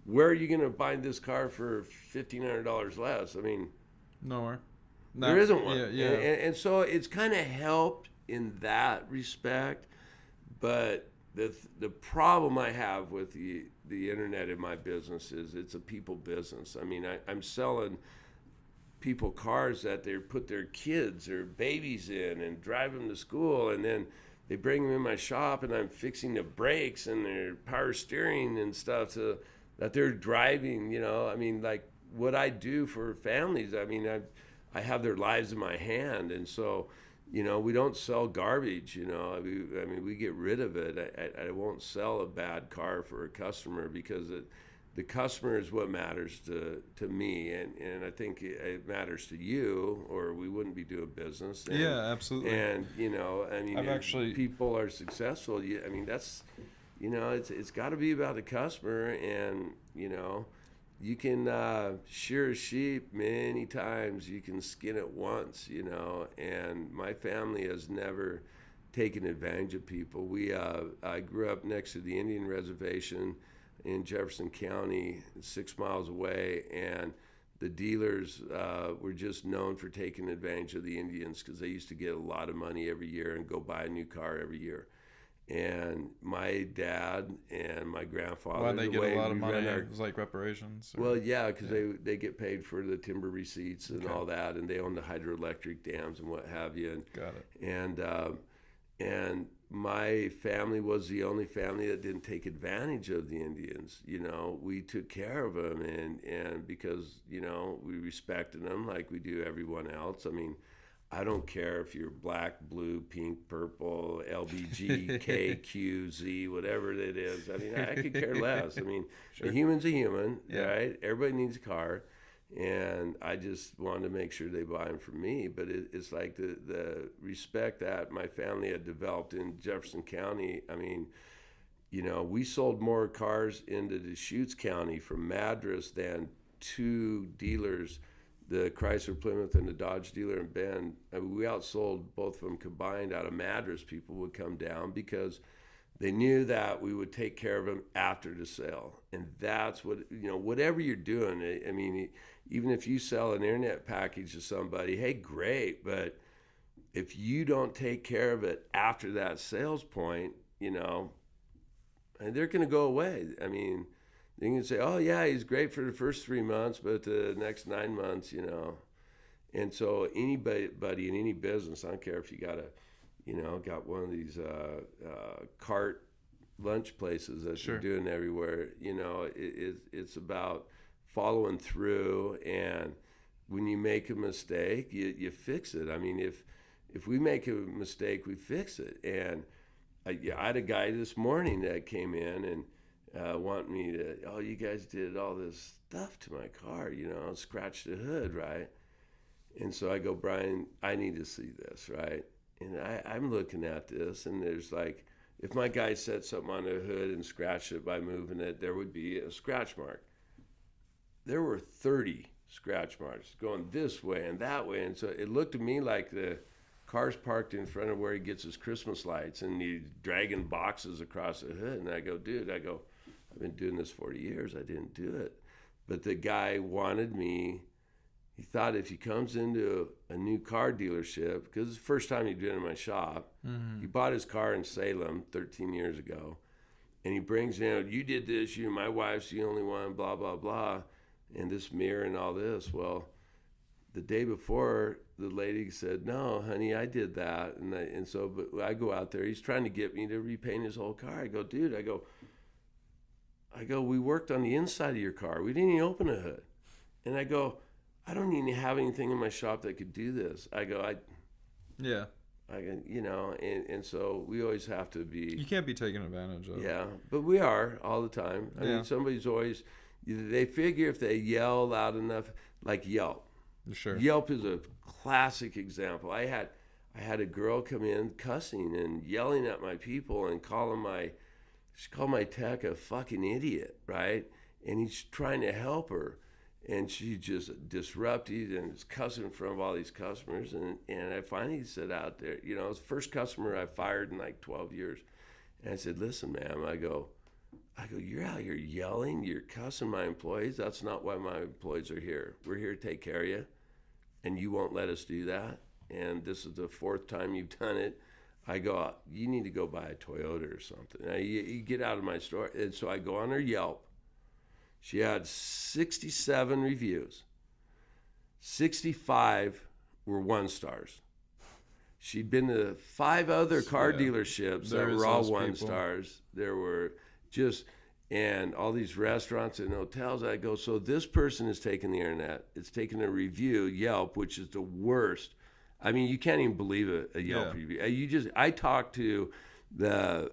where are you going to find this car for $1,500 less? I mean, nowhere. There isn't one. Yeah. And so it's kind of helped in that respect, but the problem I have with the internet in my business is it's a people business. I mean, I'm selling people cars that they put their kids or babies in and drive them to school, and then they bring them in my shop and I'm fixing the brakes and their power steering and stuff that they're driving. I mean, like what I do for families, I mean, I have their lives in my hand, and so we don't sell garbage. I mean, we get rid of it. I won't sell a bad car for a customer because the customer is what matters to me, and I think it matters to you, or we wouldn't be doing business. And, yeah, absolutely. And I mean, people are successful. I mean, that's it's got to be about the customer, and you can shear a sheep many times, you can skin it once, and my family has never taken advantage of people. I grew up next to the Indian reservation in Jefferson County, 6 miles away, and the dealers were just known for taking advantage of the Indians because they used to get a lot of money every year and go buy a new car every year. And my dad and my grandfather, why they get a lot of money? It was like reparations. Well, yeah, because they get paid for the timber receipts and all that, and they own the hydroelectric dams and what have you. And, got it. And my family was the only family that didn't take advantage of the Indians. We took care of them, and because we respected them like we do everyone else. I mean, I don't care if you're black, blue, pink, purple, LBG, K, Q, Z, whatever it is. I mean, I could care less. I mean, sure. A human's a human, right? Everybody needs a car, and I just wanted to make sure they buy them from me. But it's like the respect that my family had developed in Jefferson County. I mean, we sold more cars into Deschutes County from Madras than 2 dealers, the Chrysler Plymouth and the Dodge dealer in Bend. I mean, we outsold both of them combined out of Madras. People would come down because they knew that we would take care of them after the sale. And that's what, whatever you're doing, I mean, even if you sell an internet package to somebody, hey, great. But if you don't take care of it after that sales point, and they're going to go away. I mean, you can say, oh, yeah, he's great for the first 3 months, but the next 9 months, And so anybody in any business, I don't care if you got one of these cart lunch places that sure. you're doing everywhere, it's about following through. And when you make a mistake, you fix it. I mean, if we make a mistake, we fix it. And I had a guy this morning that came in and want me to, oh, you guys did all this stuff to my car, scratch the hood, right? And so I go, Brian, I need to see this, right? And I'm looking at this, and there's like if my guy set something on the hood and scratched it by moving it, there would be a scratch mark. There were 30 scratch marks going this way and that way. And so it looked to me like the car's parked in front of where he gets his Christmas lights and he's dragging boxes across the hood. And I go, dude, I've been doing this 40 years. I didn't do it. But the guy wanted me. He thought if he comes into a new car dealership, because it's the first time he'd been in my shop, he bought his car in Salem 13 years ago, and he brings in, you did this, my wife's the only one, blah, blah, blah, and this mirror and all this. Well, the day before, the lady said, no, honey, I did that. And so but I go out there. He's trying to get me to repaint his whole car. I go, dude, I go, we worked on the inside of your car. We didn't even open a hood. And I go, I don't even have anything in my shop that could do this. I go, and so we always have to be. You can't be taken advantage of. Yeah, but we are all the time. I mean, somebody's always, they figure if they yell loud enough, like Yelp. Sure. Yelp is a classic example. I had a girl come in cussing and yelling at my people and she called my tech a fucking idiot, right? And he's trying to help her. And she just disrupted and is cussing in front of all these customers. And I finally said out there, it was the first customer I fired in like 12 years. And I said, listen, ma'am, I go, you're out here yelling, you're cussing my employees. That's not why my employees are here. We're here to take care of you. And you won't let us do that. And this is the fourth time you've done it. I go, you need to go buy a Toyota or something. Now, you get out of my store. And so I go on her Yelp. She had 67 reviews. 65 were 1 stars. She'd been to 5 other car dealerships that were all 1 stars. There were and all these restaurants and hotels. I go, so this person is taking the internet. It's taking a review, Yelp, which is the worst. I mean, you can't even believe a Yelp review. I talked to the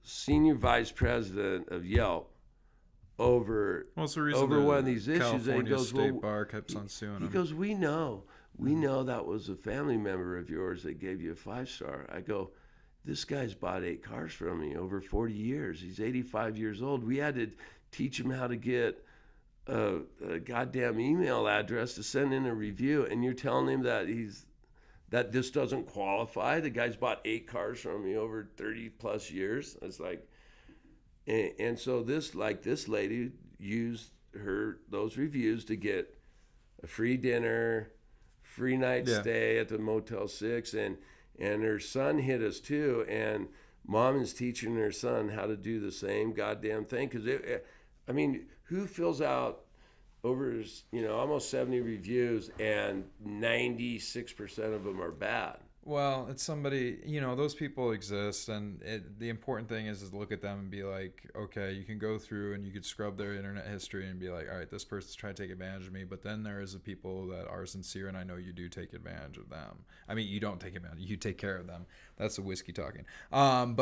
senior vice president of Yelp over one of these issues. California and he goes, State Bar kept on suing him. He goes, we know that was a family member of yours that gave you a 5-star. I go, this guy's bought 8 cars from me over 40 years. He's 85 years old. We had to teach him how to get a goddamn email address to send in a review, and you're telling him that this doesn't qualify? The guy's bought 8 cars from me over 30 plus years. It's like, and so this lady used those reviews to get a free dinner, free night stay at the Motel 6, and her son hit us too, and mom is teaching her son how to do the same goddamn thing. Because who fills out over almost 70 reviews and 96% of them are bad? Well, it's somebody, those people exist, and the important thing is to look at them and be like, okay, you can go through and you could scrub their internet history and be like, all right, this person's trying to take advantage of me, but then there is the people that are sincere, and I know you do take advantage of them. I mean, you don't take advantage, you take care of them. That's the whiskey talking. But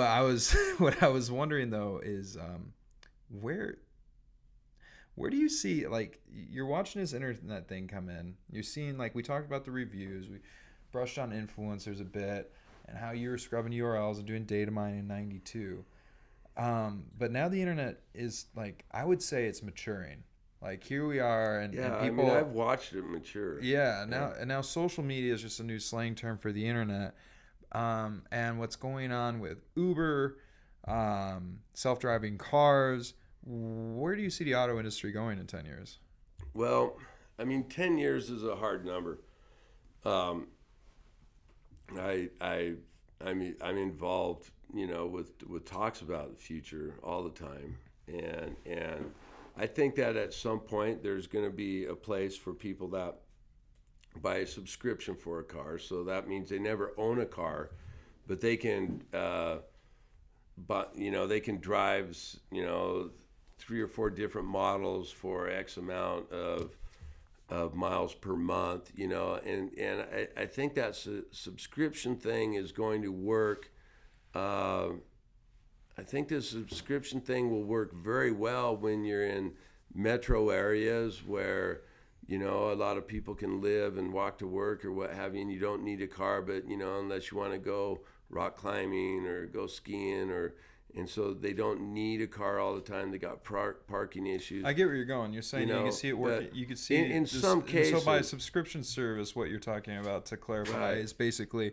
what I was wondering though is, where do you see, like, you're watching this internet thing come in, you're seeing, like, we talked about the reviews, we brushed on influencers a bit and how you were scrubbing URLs and doing data mining in 92. But now the internet is, like, I would say it's maturing. Like, here we are, and people. I've watched it mature. Now social media is just a new slang term for the internet. And what's going on with Uber, self-driving cars, where do you see the auto industry going in 10 years? Well, 10 years is a hard number. I'm involved, with talks about the future all the time, and I think that at some point there's going to be a place for people that buy a subscription for a car. So that means they never own a car, but they can, they can drive, 3 or 4 different models for X amount of miles per month, and I think that subscription thing is going to work. I think this subscription thing will work very well when you're in metro areas where, a lot of people can live and walk to work or what have you, and you don't need a car, but, unless you want to go rock climbing or go skiing, and so they don't need a car all the time. They got parking issues. I get where you're going. You're saying you can see it working. You can see in some cases. So by subscription service, what you're talking about, to clarify, Right. is basically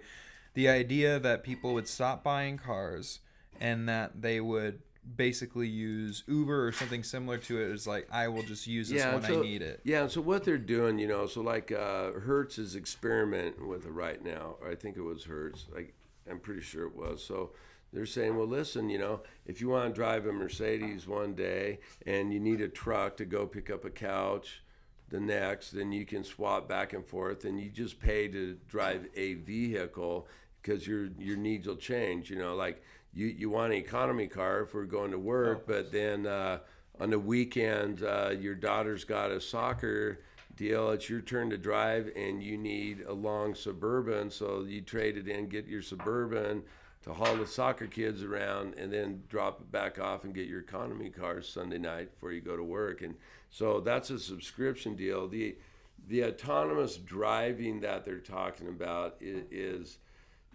the idea that people would stop buying cars and that they would basically use Uber or something similar to it. Is like, I will just use this when I need it. Yeah, and so what they're doing, so like Hertz is experimenting with it right now. I think it was Hertz. I'm pretty sure it was. So they're saying, well, listen, if you want to drive a Mercedes one day and you need a truck to go pick up a couch the next, then you can swap back and forth, and you just pay to drive a vehicle because your needs will change. Like you want an economy car if we're going to work, but then on the weekend your daughter's got a soccer deal. It's your turn to drive, and you need a long Suburban, so you trade it in, get your Suburban to haul the soccer kids around, and then drop it back off and get your economy car Sunday night before you go to work. And so that's a subscription deal. The autonomous driving that they're talking about is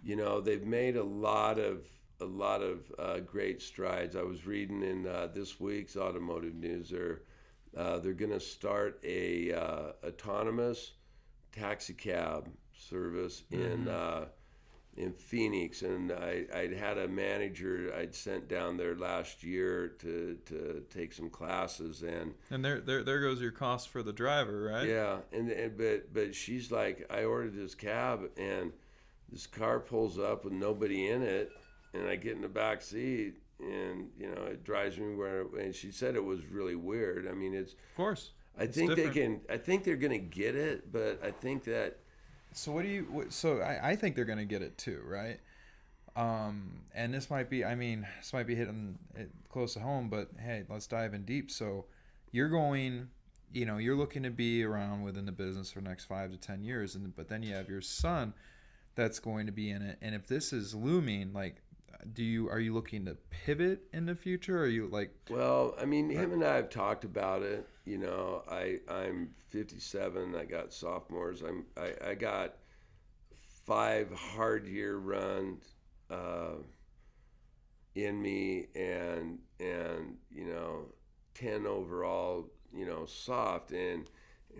they've made a lot of great strides. I was reading in this week's automotive news, they're going to start a autonomous taxi cab service in Phoenix, and I'd had a manager I'd sent down there last year to take some classes, and there goes your cost for the driver, right? Yeah, but she's like, I ordered this cab, and this car pulls up with nobody in it, and I get in the back seat, and it drives me where. And she said it was really weird. I mean, it's of course. I think different. I think they're gonna get it, but I think that. So I think they're going to get it too, right? And this might be hitting it close to home, but hey, let's dive in deep. So you're going, you're looking to be around within the business for the next 5 to 10 years. But then you have your son that's going to be in it. And if this is looming, like, are you looking to pivot in the future? Or are you like? Well, I mean, him and I have talked about it. I'm 57. I got sophomores. I got 5 hard year runs in me, and 10 overall. Soft, and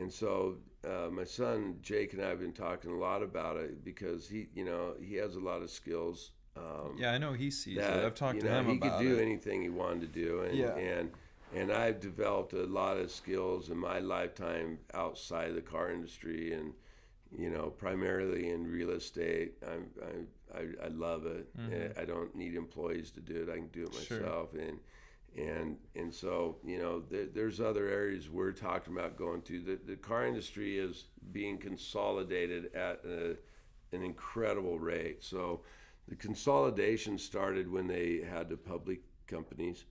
so my son Jake and I have been talking a lot about it because he has a lot of skills. Yeah, I know he sees it. I've talked to him about it. He could do anything he wanted to do, and I've developed a lot of skills in my lifetime outside of the car industry, and primarily in real estate. I love it. I don't need employees to do it. I can do it myself. Sure. And so there's other areas we're talking about going to. The car industry is being consolidated at an incredible rate. So the consolidation started when they had the public companies,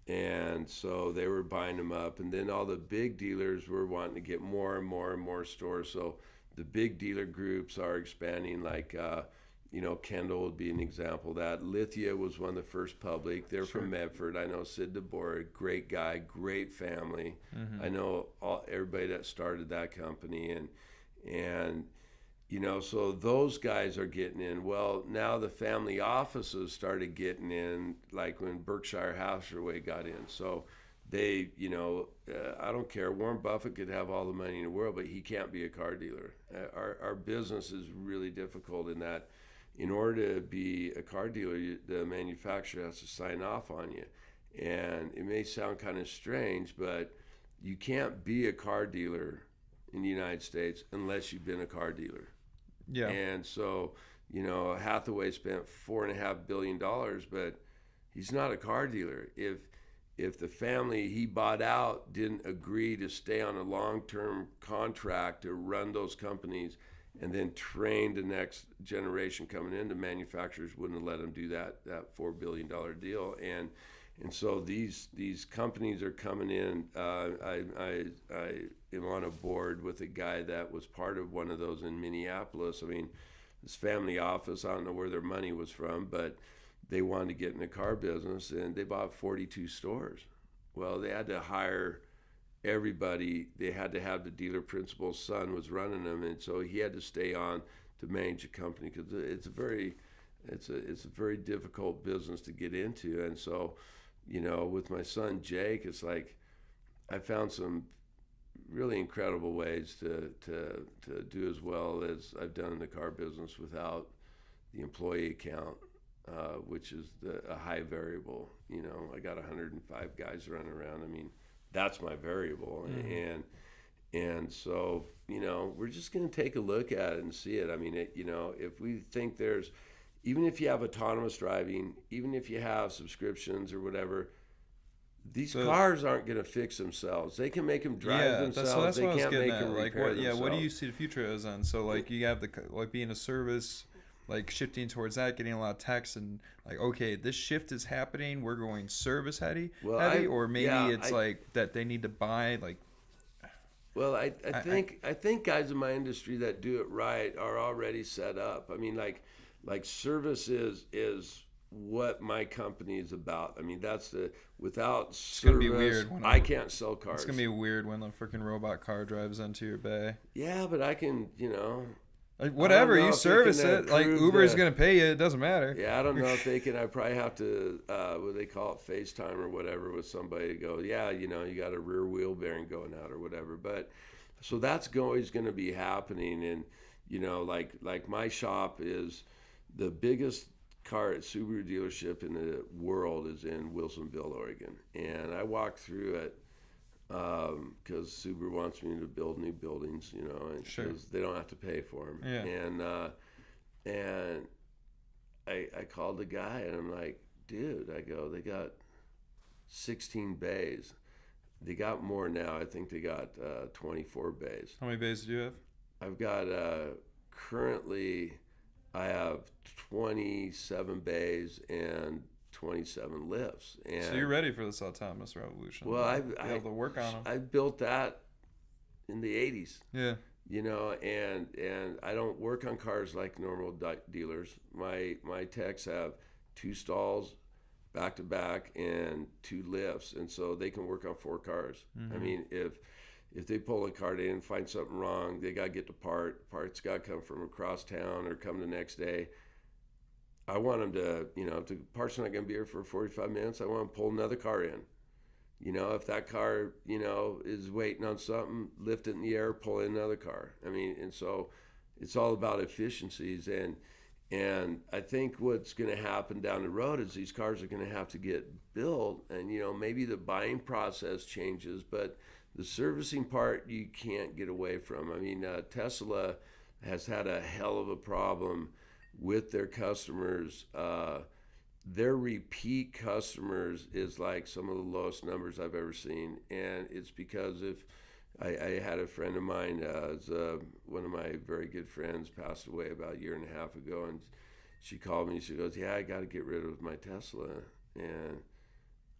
and so they were buying them up, and then all the big dealers were wanting to get more and more and more stores. So the big dealer groups are expanding, like Kendall would be an example of that. Lithia was one of the first public. They're from Medford. I know Sid DeBoer, great guy, great family. I know everybody that started that company, and so those guys are getting in. Well, now the family offices started getting in, like when Berkshire Hathaway got in. So they, I don't care. Warren Buffett could have all the money in the world, but he can't be a car dealer. Our business is really difficult in that. In order to be a car dealer, the manufacturer has to sign off on you. And it may sound kind of strange, but you can't be a car dealer in the United States unless you've been a car dealer. Yeah. And so, Hathaway spent $4.5 billion, but he's not a car dealer. If the family he bought out didn't agree to stay on a long-term contract to run those companies and then train the next generation coming in, the manufacturers wouldn't have let them do that $4 billion deal. And so these companies are coming in. I am on a board with a guy that was part of one of those in Minneapolis. I mean, this family office, I don't know where their money was from, but they wanted to get in the car business, and they bought 42 stores. Well, they had to hire everybody. They had to have the dealer principal's son was running them, and so he had to stay on to manage the company because it's a very It's a very difficult business to get into. And so, with my son Jake, it's like I found some really incredible ways to do as well as I've done in the car business without the employee account, which is a high variable. I got 105 guys running around. I mean, that's my variable. Mm-hmm. And so, we're just going to take a look at it and see it. I mean, if we think even if you have autonomous driving, even if you have subscriptions or whatever, these cars aren't going to fix themselves. They can make them drive themselves. They can't make them repair themselves. What do you see the future as then? So you have being a service, shifting towards that, getting a lot of texts and okay, this shift is happening. We're going service heavy, or maybe it's that they need to buy Well, I think guys in my industry that do it right are already set up. I mean, service is what my company is about. I mean, without service, I can't sell cars. It's gonna be weird when the freaking robot car drives into your bay. Yeah, but I can, whatever, you service it. Uber's gonna pay you. It doesn't matter. Yeah, I don't know if they can. I probably have to, what they call it, FaceTime or whatever, with somebody to go, yeah, you got a rear wheel bearing going out or whatever. But so that's always going to be happening. And like my shop is the biggest car Subaru dealership in the world is in Wilsonville, Oregon, and I walk through it because Subaru wants me to build new buildings, and because they don't have to pay for them. Yeah. And I called the guy and I'm like, dude, I go, they got 16 bays. They got more now. I think they got 24 bays. How many bays do you have? I've got currently I have 27 bays and 27 lifts. And so you're ready for this autonomous revolution. Well, I able to work on them. I built that in the 80s. Yeah. And I don't work on cars like normal dealers. My techs have 2 stalls back to back and 2 lifts, and so they can work on 4 cars. Mm-hmm. I mean, if they pull a cart in and find something wrong, they got to get the parts got to come from across town or come the next day. I want them to, if the parts are not going to be here for 45 minutes, I want them to pull another car in. If that car, is waiting on something, lift it in the air, pull in another car. I mean, and so it's all about efficiencies. And I think what's going to happen down the road is these cars are going to have to get built, and, maybe the buying process changes, but the servicing part you can't get away from. I mean, Tesla has had a hell of a problem with their customers. Their repeat customers is like some of the lowest numbers I've ever seen. And it's because I had a friend of mine, one of my very good friends, passed away about a year and a half ago. And she called me, she goes, yeah, I got to get rid of my Tesla. And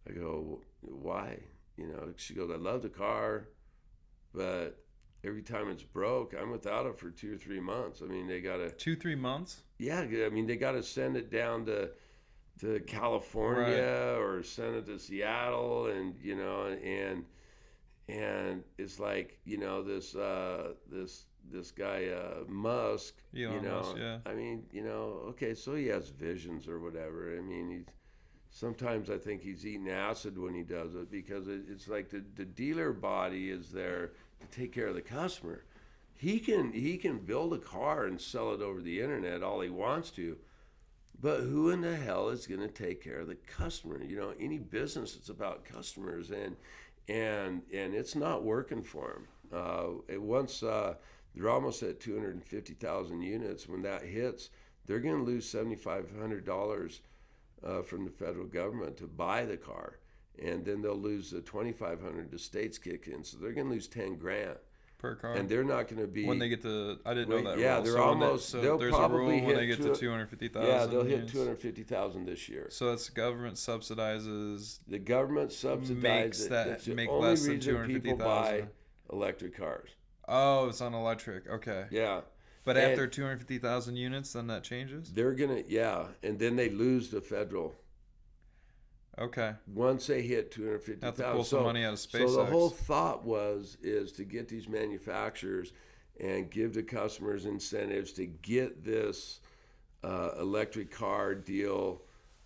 I go, why? She goes, I love the car, but every time it's broke, I'm without it for 2 or 3 months. I mean, they got to 2-3 months. Yeah, I mean, they got to send it down to California, right, or send it to Seattle, and and it's like this guy Musk, Musk, yeah. I mean, okay, so he has visions or whatever. I mean, sometimes I think he's eating acid when he does it, because it's like the dealer body is there to take care of the customer. He can build a car and sell it over the internet all he wants to, but who in the hell is going to take care of the customer? Any business, it's about customers, and it's not working for him. Once they're almost at 250,000 units. When that hits, they're going to lose $7,500 from the federal government to buy the car, and then they'll lose the $2,500 the states kick in. So they're going to lose $10,000 per car, and they're not going to be when they get to. I didn't know that. Yeah, rule. they're so almost. They'll there's probably a rule hit when they get to 250,000. Yeah, they'll hit 250,000 this year. So that's government subsidizes. The government subsidizes makes that make less than 250,000. People buy electric cars. Oh, it's on electric. Okay. Yeah. But after 250,000 units, then that changes? They're going to, and then they lose the federal. Okay. Once they hit 250,000. Have to pull some money out of SpaceX. So the whole thought is to get these manufacturers and give the customers incentives to get this electric car deal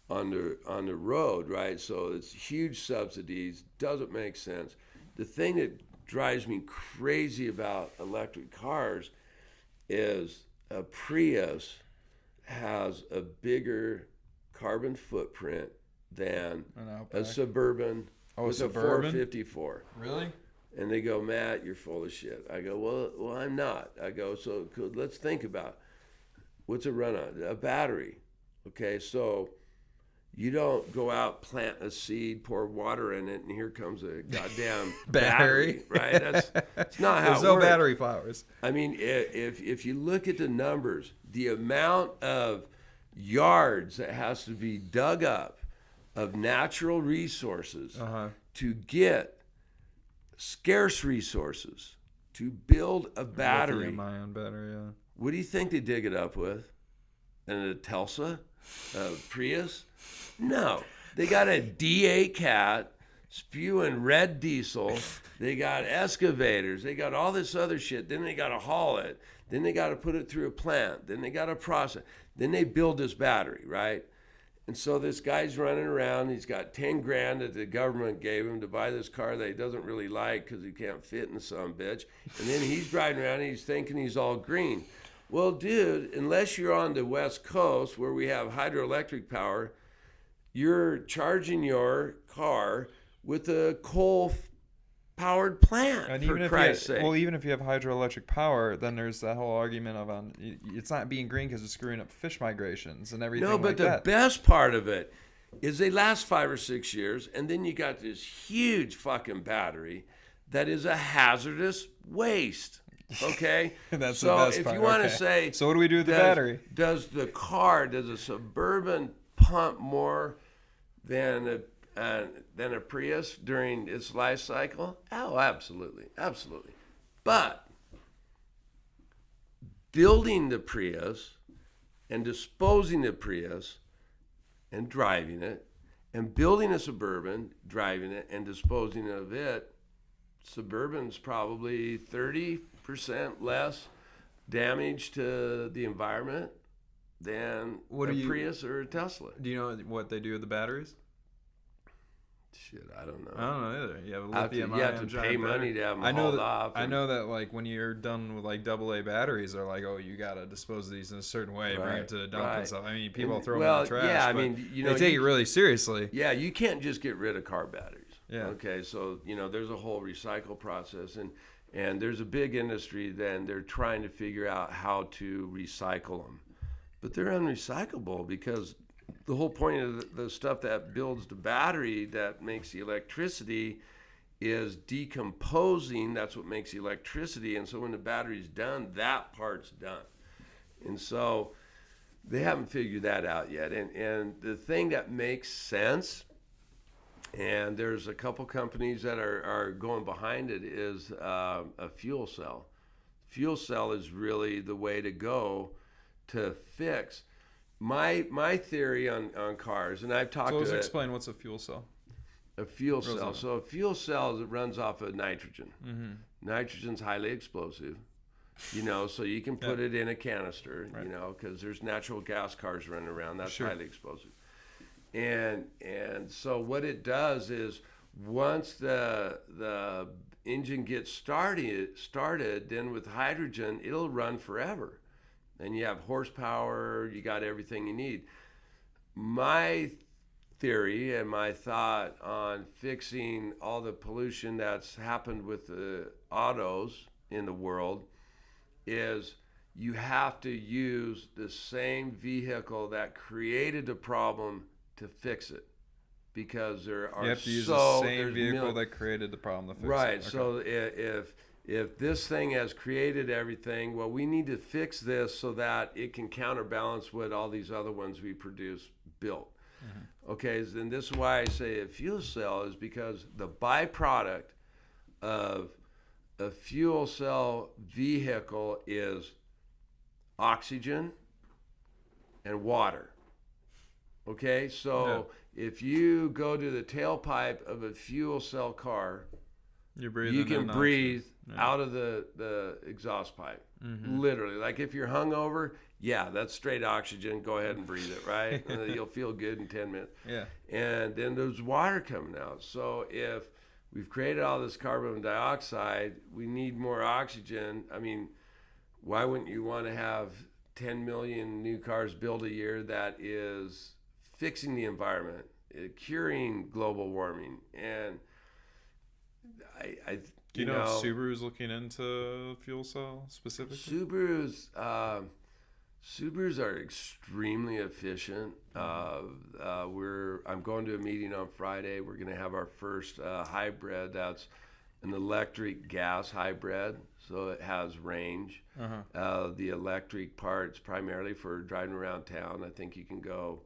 on the road, right? So it's huge subsidies, doesn't make sense. The thing that drives me crazy about electric cars is a Prius has a bigger carbon footprint than a Suburban with Suburban? a 454. Really? And they go, Matt, you're full of shit. I go, well, I'm not. I go, so let's think about what's it run on? A battery. Okay, so you don't go out, plant a seed, pour water in it, and here comes a goddamn battery, right? That's not how There's it no works. battery flowers. I mean, if you look at the numbers, the amount of yards that has to be dug up of natural resources to get scarce resources to build a battery. Lithium-ion battery, yeah. What do you think they dig it up with? A Tesla? A Prius? No. They got a D8 cat spewing red diesel. They got excavators. They got all this other shit. Then they got to haul it. Then they got to put it through a plant. Then they got to process. Then they build this battery, right? And so this guy's running around. He's got 10 grand that the government gave him to buy this car that he doesn't really like because he can't fit in the son of a bitch. And then he's driving around and he's thinking he's all green. Well, dude, unless you're on the West Coast where we have hydroelectric power, you're charging your car with a coal-powered plant, And for even Christ's sake. Well, even if you have hydroelectric power, then there's that whole argument of it's not being green because it's screwing up fish migrations and everything. No, but like the that. best part of it is they last 5 or 6 years, and then you got this huge fucking battery that is a hazardous waste. Okay, That's so the best if part. you want to Okay. say, So what do we do with the battery? Does a Suburban pump more than a Prius during its life cycle? Oh, absolutely, absolutely. But building the Prius and disposing the Prius and driving it, and building a Suburban, driving it, and disposing of it, Suburban's probably 30% less damage to the environment than a Prius or a Tesla. Do you know what they do with the batteries? Shit, I don't know. I don't know either. You have a You lithium have to pay money to have them hauled off. I know that like when you're done with like AA batteries, they're like, oh, you gotta dispose of these in a certain way, bring it to the dump and stuff. I mean, people throw them in the trash. Yeah, I but mean, they take it really seriously. Yeah, you can't just get rid of car batteries. Yeah. Okay, so there's a whole recycle process, and there's a big industry. Then they're trying to figure out how to recycle them, but they're unrecyclable because the whole point of the stuff that builds the battery that makes the electricity is decomposing. That's what makes the electricity. And so when the battery's done, that part's done. And so they haven't figured that out yet. And the thing that makes sense, and there's a couple companies that are going behind it, is a fuel cell. Fuel cell is really the way to go to fix. My theory on cars, and I've talked So let's to explain what's a fuel cell. a fuel cell. So a fuel cell runs off of nitrogen. Mm-hmm. Nitrogen's highly explosive, so you can put it in a canister, because there's natural gas cars running around. That's highly explosive. And so what it does is once the engine gets started, then with hydrogen, it'll run forever. And you have horsepower, you got everything you need. My theory and my thought on fixing all the pollution that's happened with the autos in the world is you have to use the same vehicle that created the problem to fix it. Because there are You have to use the same vehicle that created the problem to fix it. Right, so if this thing has created everything, well, we need to fix this so that it can counterbalance what all these other ones we produce built. Mm-hmm. Okay, then this is why I say a fuel cell is because the byproduct of a fuel cell vehicle is oxygen and water. Okay, so if you go to the tailpipe of a fuel cell car, You're breathing. You can in breathe oxygen. out of the exhaust pipe. Literally. Like if you're hungover, yeah, that's straight oxygen. Go ahead and breathe it, right? And you'll feel good in 10 minutes. Yeah. And then there's water coming out. So if we've created all this carbon dioxide, we need more oxygen. I mean, why wouldn't you want to have 10 million new cars built a year that is fixing the environment, curing global warming? And Do you know if Subaru's looking into fuel cell specifically? Subarus are extremely efficient. I'm going to a meeting on Friday. We're going to have our first hybrid. That's an electric gas hybrid, so it has range. The electric part's primarily for driving around town. I think you can go,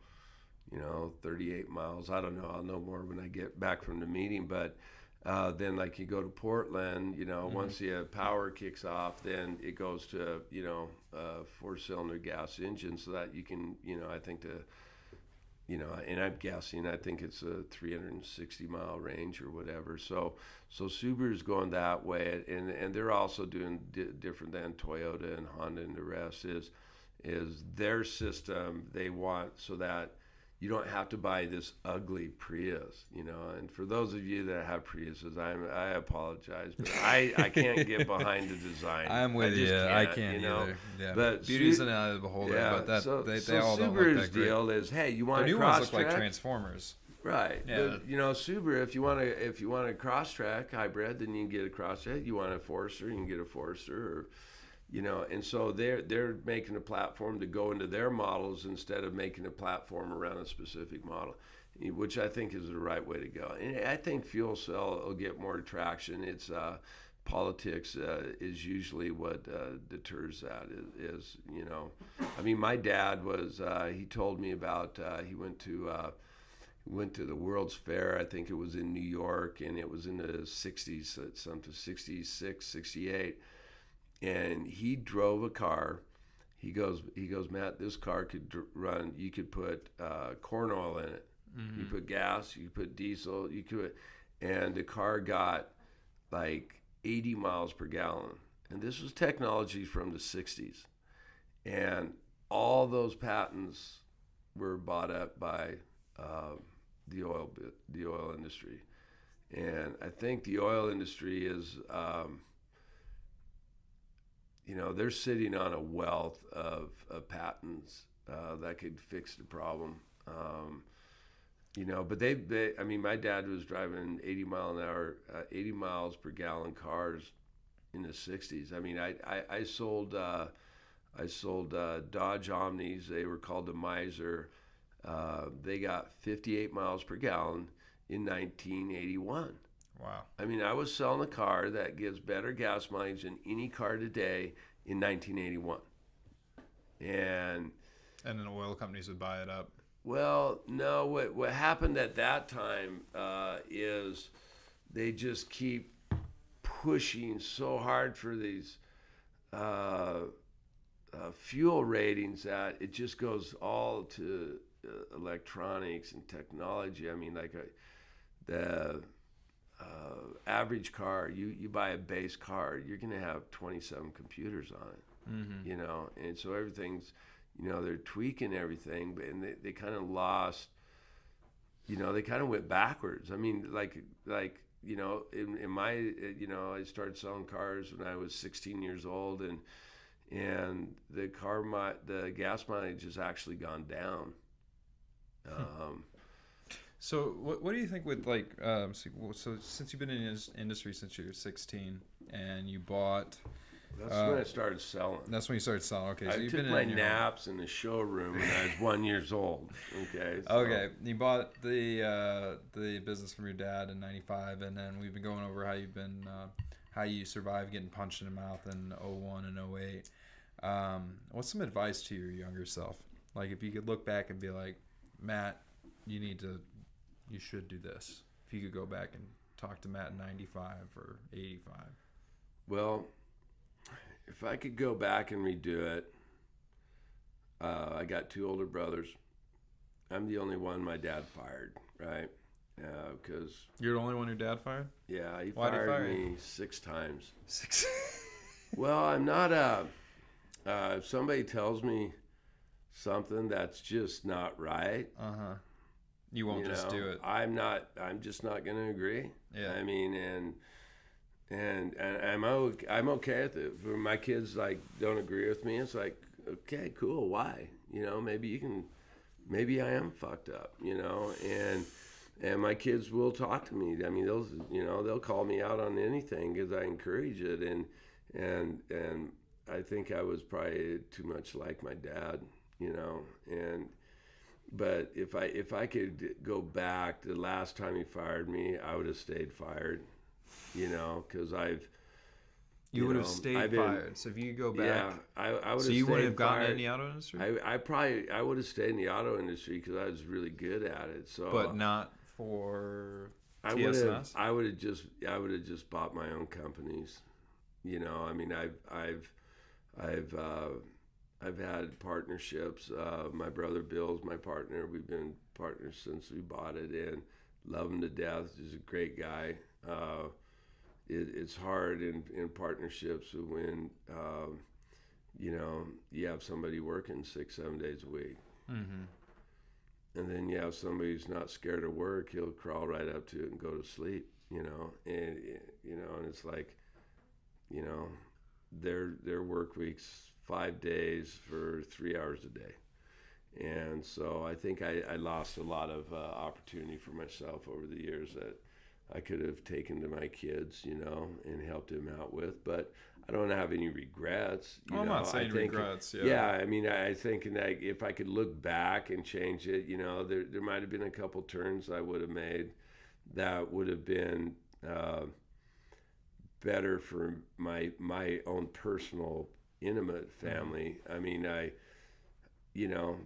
38 miles. I don't know. I'll know more when I get back from the meeting, but. Then like you go to Portland, once the power kicks off, then it goes to, a 4-cylinder gas engine so that you can, I think and I'm guessing, I think it's a 360 mile range or whatever. So Subaru's going that way, and they're also doing different than Toyota and Honda and the rest is their system they want so that you don't have to buy this ugly Prius, And for those of you that have Priuses, I apologize, but I can't get behind the design. I'm with you. I can't either. Yeah. But beauty's in the eye of the beholder. Yeah, but that so they all don't look Subaru's that great. deal is, hey, you want The to new ones cross look like track? Transformers. Right. Yeah. But, Subaru, if you want a cross track hybrid, then you can get a cross track. You want a Forester, you can get a Forester, or. And so they're making a platform to go into their models instead of making a platform around a specific model, which I think is the right way to go. And I think fuel cell will get more traction. It's politics is usually what deters that. Is I mean, my dad was. He told me about. He went to the World's Fair. I think it was in New York, and it was in the 60s, something 66, 68. And he drove a car. He goes, Matt, this car could run. You could put corn oil in it. You put gas. You put diesel. And the car got like 80 miles per gallon. And this was technology from the 60s. And all those patents were bought up by the oil industry. And I think the oil industry is. They're sitting on a wealth of patents that could fix the problem. But I mean, my dad was driving 80 miles per gallon cars in the 60s. I mean, I sold Dodge Omnis. They were called the Miser. They got 58 miles per gallon in 1981. Wow. I mean, I was selling a car that gives better gas mileage than any car today in 1981. And then oil companies would buy it up. Well, no, what happened at that time is they just keep pushing so hard for these fuel ratings that it just goes all to electronics and technology. I mean, like the average car, you buy a base car, you're going to have 27 computers on it, and so everything's, they're tweaking everything, but and they kind of lost, they kind of went backwards. I mean, like in my, I started selling cars when I was 16 years old, and the gas mileage has actually gone down. So what do you think with so since you've been in this industry since you were 16 and you bought that's when I started selling. That's when you started selling. Okay, so I you've took been my in your naps in the showroom when I was 1 year old. Okay. So. Okay, you bought the business from your dad in '95, and then we've been going over how you've been how you survived getting punched in the mouth in '01 and '08. What's some advice to your younger self? Like if you could look back and be like, Matt, you should do this. If you could go back and talk to Matt in 95 or 85. Well, if I could go back and redo it, I got two older brothers. I'm the only one my dad fired, right? because You're the only one your dad fired? yeah, he Why'd he fired fire me 6 times. 6. Well, I'm not if somebody tells me something that's just not right, You won't just do it. I'm just not going to agree. Yeah. I mean, and I'm okay with it. For my kids like don't agree with me, it's like, okay, cool. Why? Maybe I am fucked up, and my kids will talk to me. I mean, they'll call me out on anything because I encourage it, and I think I was probably too much like my dad, but if I could go back to the last time he fired me, I would have stayed fired, because You would have stayed fired. So if you go back, yeah, I would have. So you wouldn't have gotten fired. in the auto industry. I would have stayed in the auto industry because I was really good at it. So, but not for I TSNS. would have just bought my own companies. I mean, I've had partnerships. My brother Bill's my partner. We've been partners since we bought it, and love him to death. He's a great guy. It's hard in partnerships when you have somebody working 6-7 days a week, and then you have somebody who's not scared of work. He'll crawl right up to it and go to sleep, and it's like, their work week's 5 days for 3 hours a day, and so I think I lost a lot of opportunity for myself over the years that I could have taken to my kids, and helped them out with. But I don't have any regrets. I'm not saying regrets. Yeah. Yeah, I mean, I think if I could look back and change it, there might have been a couple turns I would have made that would have been better for my own personal, intimate family. I mean,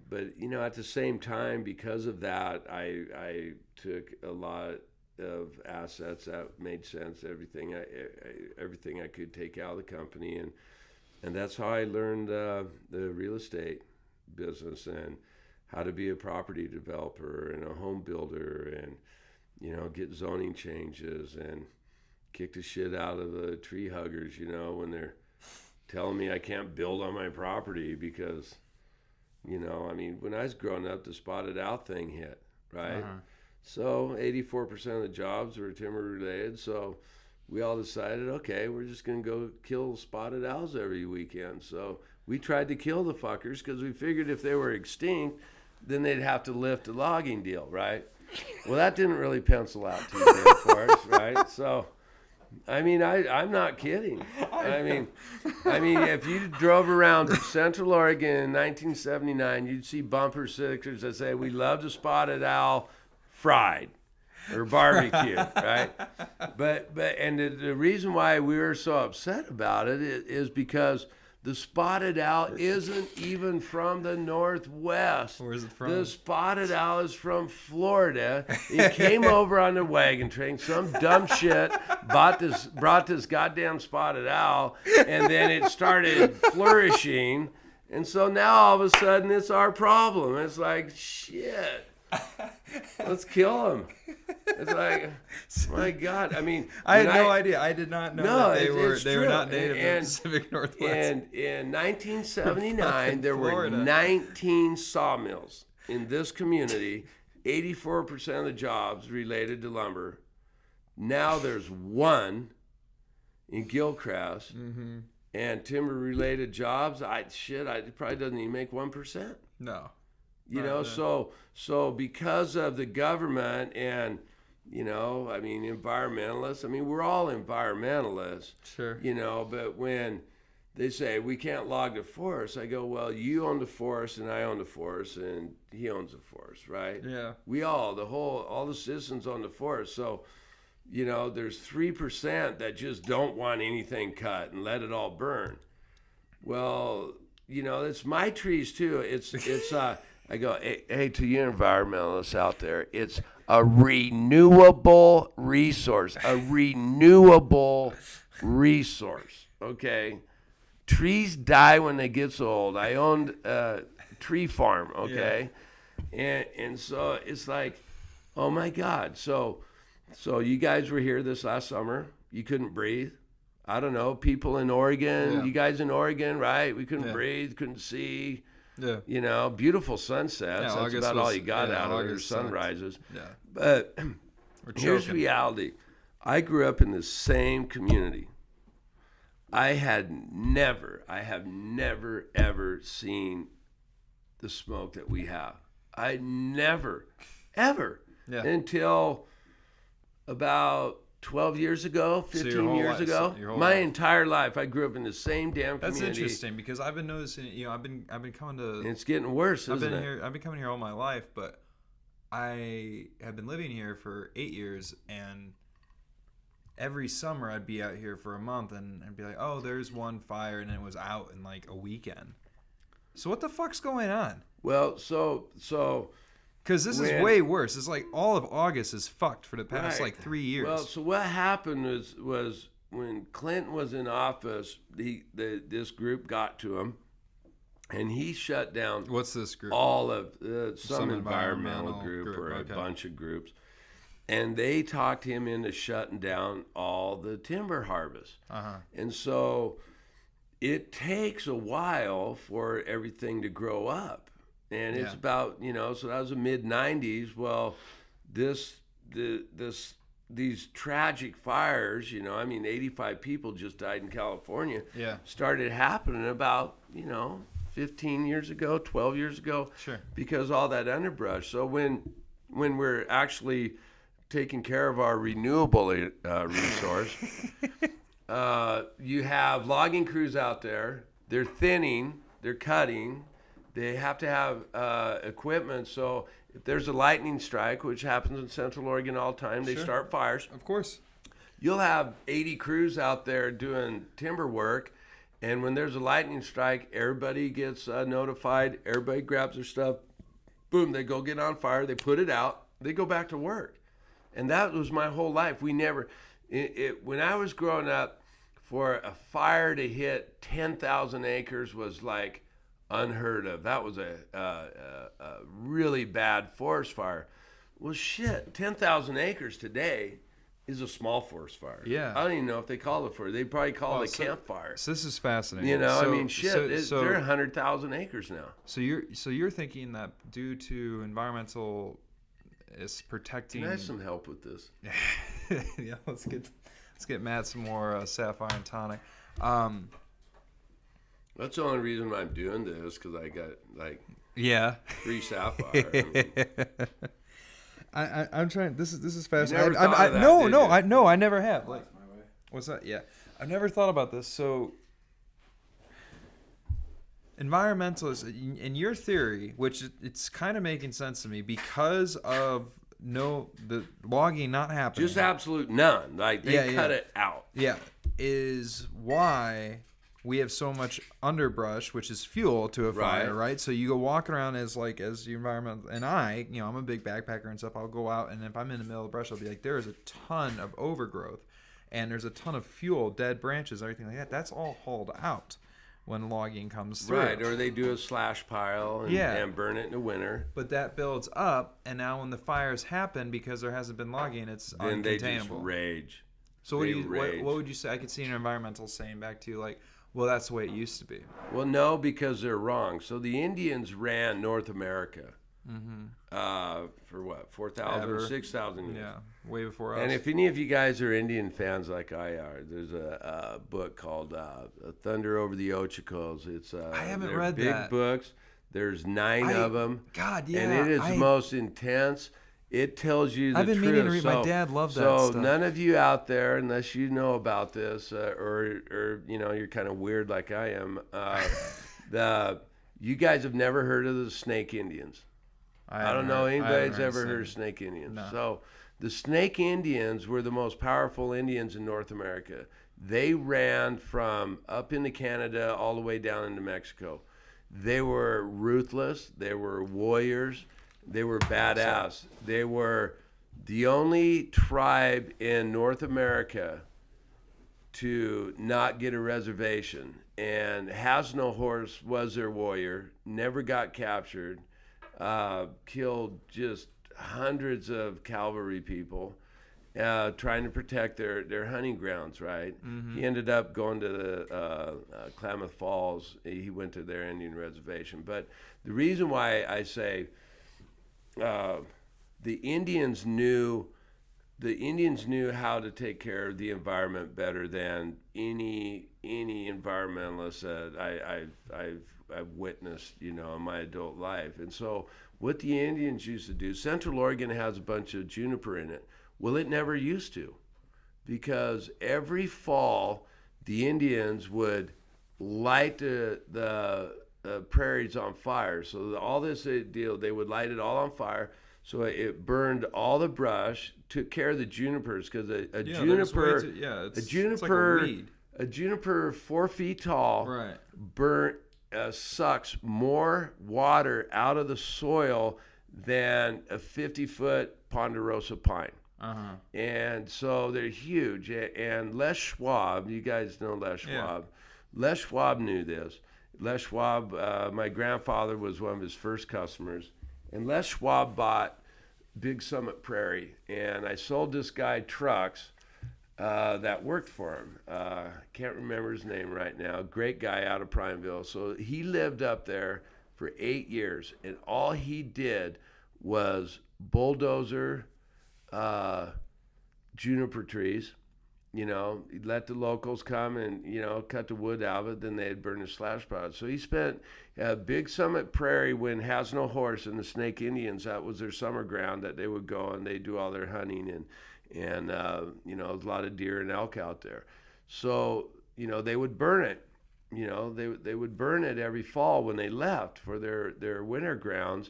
but at the same time, because of that, I took a lot of assets that made sense. Everything I could take out of the company, and that's how I learned the real estate business and how to be a property developer and a home builder, and get zoning changes and kick the shit out of the tree huggers. When they're telling me I can't build on my property because, I mean, when I was growing up, the spotted owl thing hit, right? So 84% of the jobs were timber related. So we all decided, okay, we're just going to go kill spotted owls every weekend. So we tried to kill the fuckers because we figured if they were extinct, then they'd have to lift a logging deal, right? Well, that didn't really pencil out too good for us, right? So, I mean, I'm not kidding. I mean, if you drove around Central Oregon in 1979, you'd see bumper stickers that say, "We love the spotted owl fried or barbecue," right? But the reason why we were so upset about it is because the spotted owl isn't even from the Northwest. Where is it from? The spotted owl is from Florida. It came over on the wagon train. Some dumb shit brought this goddamn spotted owl, and then it started flourishing. And so now all of a sudden it's our problem. It's like, shit. Let's kill them. It's like, my God. I mean, I had no idea. I did not know that they were not native to the Pacific Northwest. And in 1979, there were 19 sawmills in this community. 84% of the jobs related to lumber. Now there's one in Gilcrest, and timber-related jobs. It probably doesn't even make 1%. No. So because of the government and, I mean, environmentalists, I mean, we're all environmentalists. Sure. But when they say we can't log the forest, I go, well, you own the forest and I own the forest and he owns the forest, right? Yeah. We all the citizens own the forest. So, there's 3% that just don't want anything cut and let it all burn. Well, it's my trees too. It's I go, hey, to you environmentalists out there, it's a renewable resource, okay? Trees die when they get so old. I owned a tree farm, okay? Yeah. And so it's like, Oh my God. So you guys were here this last summer. You couldn't breathe. I don't know. People in Oregon, you guys in Oregon, right? We couldn't breathe, couldn't see. Yeah. You know, beautiful sunsets. That's August about all you got out of it, or August sunrises. Yeah. But here's reality. I grew up in the same community. I have never, ever seen the smoke that we have. I never, ever, until about 12 years ago, 15 years ago. My entire life, I grew up in the same damn community. That's interesting because I've been noticing, I've been coming to. And it's getting worse, isn't it? I've been coming here all my life, but I have been living here for 8 years, and every summer I'd be out here for a month and I'd be like, oh, there's one fire, and it was out in like a weekend. So what the fuck's going on? Well, so because this is way worse. It's like all of August is fucked for the past like 3 years. Well, so what happened was when Clinton was in office, this group got to him, and he shut down. What's this group? All of some environmental group or a bunch of groups, and they talked him into shutting down all the timber harvest. And so it takes a while for everything to grow up. And it's about, so that was the mid-90s. Well, these tragic fires, 85 people just died in California, started happening about, 15 years ago, 12 years ago, because all that underbrush. So when we're actually taking care of our renewable resource, you have logging crews out there, they're thinning, they're cutting, they have to have equipment. So if there's a lightning strike, which happens in Central Oregon all the time, they start fires. Of course. You'll have 80 crews out there doing timber work. And when there's a lightning strike, everybody gets notified. Everybody grabs their stuff. Boom, they go get on fire. They put it out. They go back to work. And that was my whole life. We never, when I was growing up, for a fire to hit 10,000 acres was like unheard of. That was a really bad forest fire. Well, shit, 10,000 acres today is a small forest fire. Yeah. I don't even know if they call it for. They probably call it a campfire. So this is fascinating. They're 100,000 acres now. So you're thinking that due to environmental is protecting. Can I have some help with this? Yeah, let's get Matt some more sapphire and tonic. That's the only reason I'm doing this, because I got like 3 sapphire. I'm trying. This is fascinating. I I never have. Like, what's that? Yeah, I've never thought about this. So, environmentalists, in your theory, which it's kind of making sense to me, because of the logging not happening, just absolute none. Like they cut it out. Yeah, is why we have so much underbrush, which is fuel to a fire, right? So you go walking around as the environment, and I'm a big backpacker and stuff. I'll go out, and if I'm in the middle of the brush, I'll be like, there is a ton of overgrowth, and there's a ton of fuel, dead branches, everything like that. That's all hauled out when logging comes through. Right, or they do a slash pile and burn it in the winter. But that builds up, and now when the fires happen, because there hasn't been logging, it's uncontainable. Then they just rage. So what would you say? I could see an environmental saying back to you, like, well, that's the way it used to be. Well, no, because they're wrong. So the Indians ran North America for what, 4,000, 6,000 years. Yeah, way before us. And if any of you guys are Indian fans like I are, there's a book called Thunder Over the Ochocos. It's I haven't read big that. Books. There's 9 of them. God, yeah. And it is the most intense. It tells you the truth. I've been meaning to read. My dad loved that stuff. So none of you out there, unless you know about this, or you're kind of weird like I am, you guys have never heard of the Snake Indians. I don't know anybody's ever heard of Snake Indians. No. So the Snake Indians were the most powerful Indians in North America. They ran from up into Canada all the way down into Mexico. They were ruthless. They were warriors. They were badass. They were the only tribe in North America to not get a reservation. And Has No Horse was their warrior, never got captured, killed just hundreds of cavalry people trying to protect their hunting grounds, right? He ended up going to the Klamath Falls. He went to their Indian reservation. But the reason why I say the Indians knew how to take care of the environment better than any environmentalist that I've witnessed, in my adult life. And so what the Indians used to do, Central Oregon has a bunch of juniper in it. Well, it never used to, because every fall the Indians would light the prairies on fire. So all this deal, they would light it all on fire. So it burned all the brush, took care of the junipers, because a juniper, it's like a weed. A juniper 4 feet tall, right, sucks more water out of the soil than a 50-foot ponderosa pine. And so they're huge. And Les Schwab, you guys know Les Schwab. Yeah. Les Schwab knew this. Les Schwab, my grandfather was one of his first customers. And Les Schwab bought Big Summit Prairie. And I sold this guy trucks that worked for him. Can't remember his name right now. Great guy out of Prineville. So he lived up there for 8 years. And all he did was bulldozer juniper trees. He'd let the locals come and, cut the wood out of it, then they'd burn the slash pods. So he spent Big Summit Prairie, when Has No Horse and the Snake Indians, that was their summer ground that they would go and they do all their hunting and a lot of deer and elk out there. So, they would burn it. They would burn it every fall when they left for their winter grounds.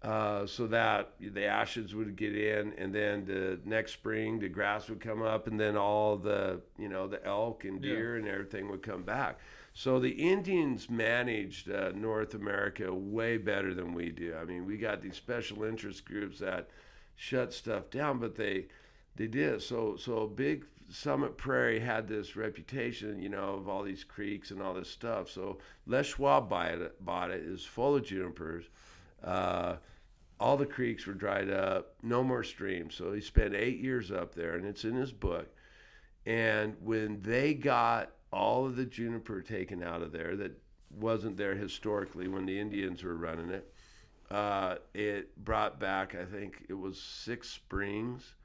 So that the ashes would get in, and then the next spring the grass would come up, and then all the the elk and deer and everything would come back. So the Indians managed North America way better than we do. I mean, we got these special interest groups that shut stuff down, but they did. So Big Summit Prairie had this reputation, of all these creeks and all this stuff. So Les Schwab bought it. It was full of junipers. All the creeks were dried up, no more streams. So he spent 8 years up there, and it's in his book. And when they got all of the juniper taken out of there that wasn't there historically when the Indians were running it, it brought back, I think it was 6 springs,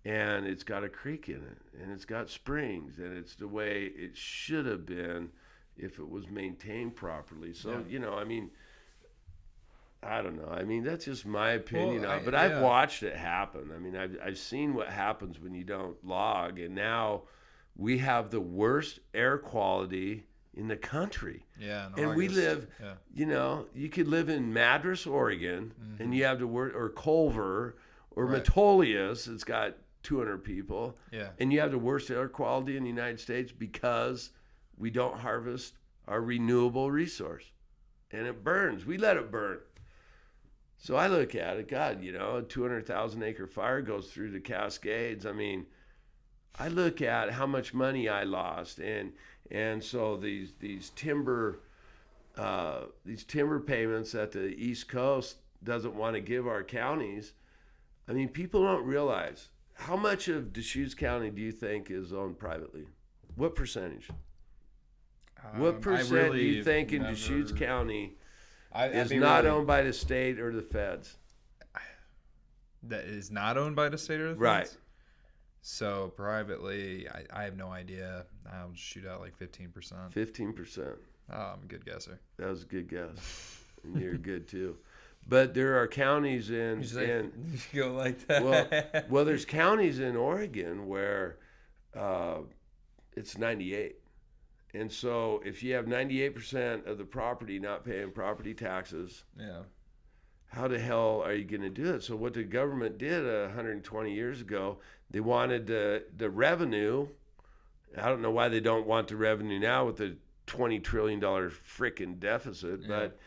and it's got a creek in it, and it's got springs, and it's the way it should have been if it was maintained properly. So, I don't know. I mean, that's just my opinion. But I've watched it happen. I mean, I've seen what happens when you don't log, and now we have the worst air quality in the country. Yeah, and we live. Yeah. You could live in Madras, Oregon, and you have to work, or Culver, or Metolius. It's got 200 people. Yeah, and you have the worst air quality in the United States because we don't harvest our renewable resource, and it burns. We let it burn. So I look at it, God, a 200,000 acre fire goes through the Cascades. I mean, I look at how much money I lost, and so these timber payments that the East Coast doesn't want to give our counties. I mean, people don't realize how much of Deschutes County do you think is owned privately? What percentage? What percent do you think in Deschutes County is not owned by the state or the feds? That is not owned by the state or the feds? Right. So privately, I have no idea. I'll shoot out like 15%. 15%. Oh, I'm a good guesser. That was a good guess. And you're good too. But there are counties in you go like that. Well, there's counties in Oregon where it's 98. And so if you have 98% of the property not paying property taxes, how the hell are you going to do it? So what the government did 120 years ago, they wanted the revenue. I don't know why they don't want the revenue now with the $20 trillion frickin' deficit. But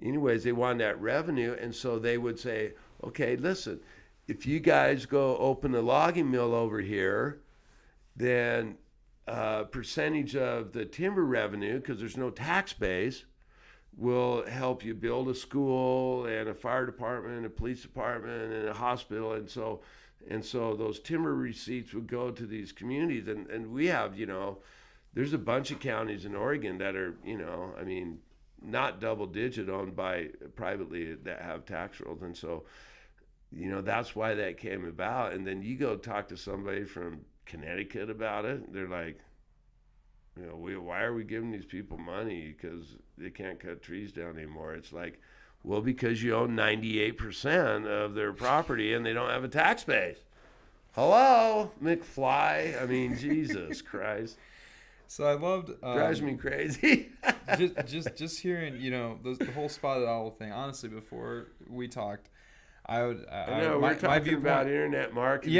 anyways, they wanted that revenue. And so they would say, okay, listen, if you guys go open a logging mill over here, then percentage of the timber revenue, because there's no tax base, will help you build a school and a fire department, a police department, and a hospital. And so those timber receipts would go to these communities. And we have, there's a bunch of counties in Oregon that are, not double digit owned by privately that have tax rolls. And so, that's why that came about. And then you go talk to somebody from Connecticut about it. They're like, why are we giving these people money? Because they can't cut trees down anymore. It's like, well, because you own 98% of their property and they don't have a tax base. Hello, McFly. I mean, Jesus Christ. So I loved drives me crazy. just hearing, the whole spotted owl thing. Honestly, before we talked, we're talking about internet marketing.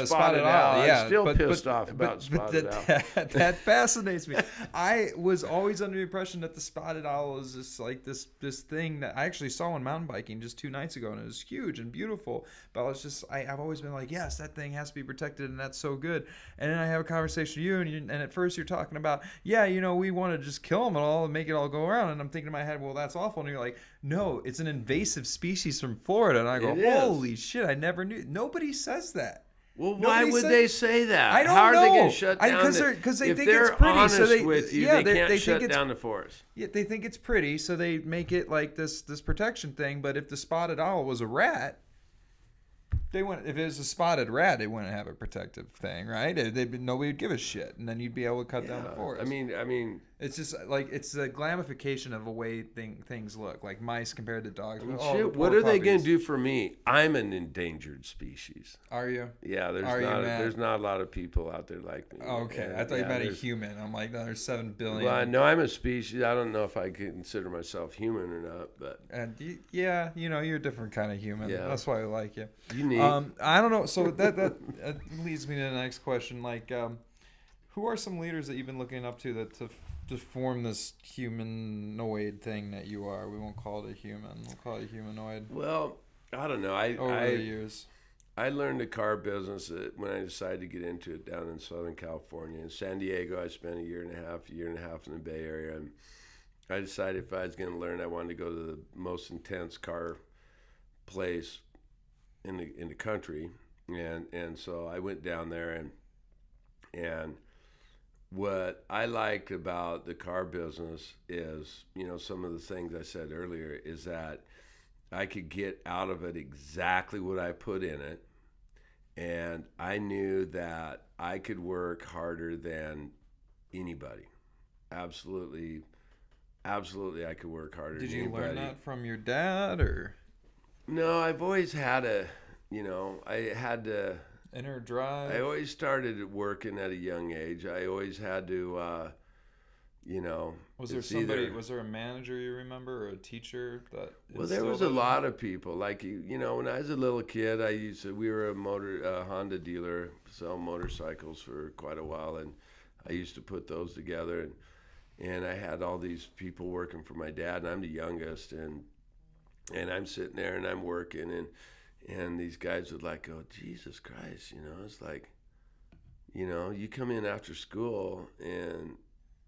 Spotted owl. I'm still pissed off about spotted owl. That fascinates me. I was always under the impression that the spotted owl is just like this thing that I actually saw on mountain biking just 2 nights ago, and it was huge and beautiful. But I've always been like, yes, that thing has to be protected, and that's so good. And then I have a conversation with you, and at first you're talking about, we want to just kill them all and make it all go around. And I'm thinking in my head, well, that's awful. And you're like, no, it's an invasive species from Florida. And I go, holy shit, I never knew. Nobody says that. Well, why would they say that? I don't know. How are they going to shut down? Because they if think they're it's pretty. honest So they, with you, they can't shut down the forest. Yeah, they think it's pretty, so they make it like this protection thing. But if the spotted owl was a rat, if it was a spotted rat, they wouldn't have a protective thing, right? Nobody would give a shit, and then you'd be able to cut down the forest. I mean, it's just like it's the glamification of the way things look, like mice compared to dogs. What are they going to do for me? I'm an endangered species. Are you? Yeah, there's not a lot of people out there like me. Okay, I thought you meant a human. I'm like, no, there's 7 billion. Well, no, I'm a species. I don't know if I consider myself human or not, but you're a different kind of human. Yeah. That's why I like you. Unique. I don't know. So that leads me to the next question. Like, who are some leaders that you've been looking up to to form this humanoid thing that you are? We won't call it a human. We'll call it a humanoid. Well, I don't know. Over the years, I learned the car business when I decided to get into it down in Southern California. In San Diego, I spent a year and a half in the Bay Area, and I decided if I was going to learn, I wanted to go to the most intense car place in the country, and so I went down there, and what I liked about the car business is, some of the things I said earlier, is that I could get out of it exactly what I put in it, and I knew that I could work harder than anybody. Absolutely, I could work harder than anybody. Did you learn that from your dad, or? No, I've always had I had to. Inner drive. I always started working at a young age. I always had to, Was there a manager you remember, or a teacher that? Well, there was a lot of people. Like, when I was a little kid, we were a Honda dealer, sell motorcycles for quite a while, and I used to put those together, and I had all these people working for my dad, and I'm the youngest, and I'm sitting there and I'm working, and these guys would like go, Jesus Christ, it's like, you come in after school and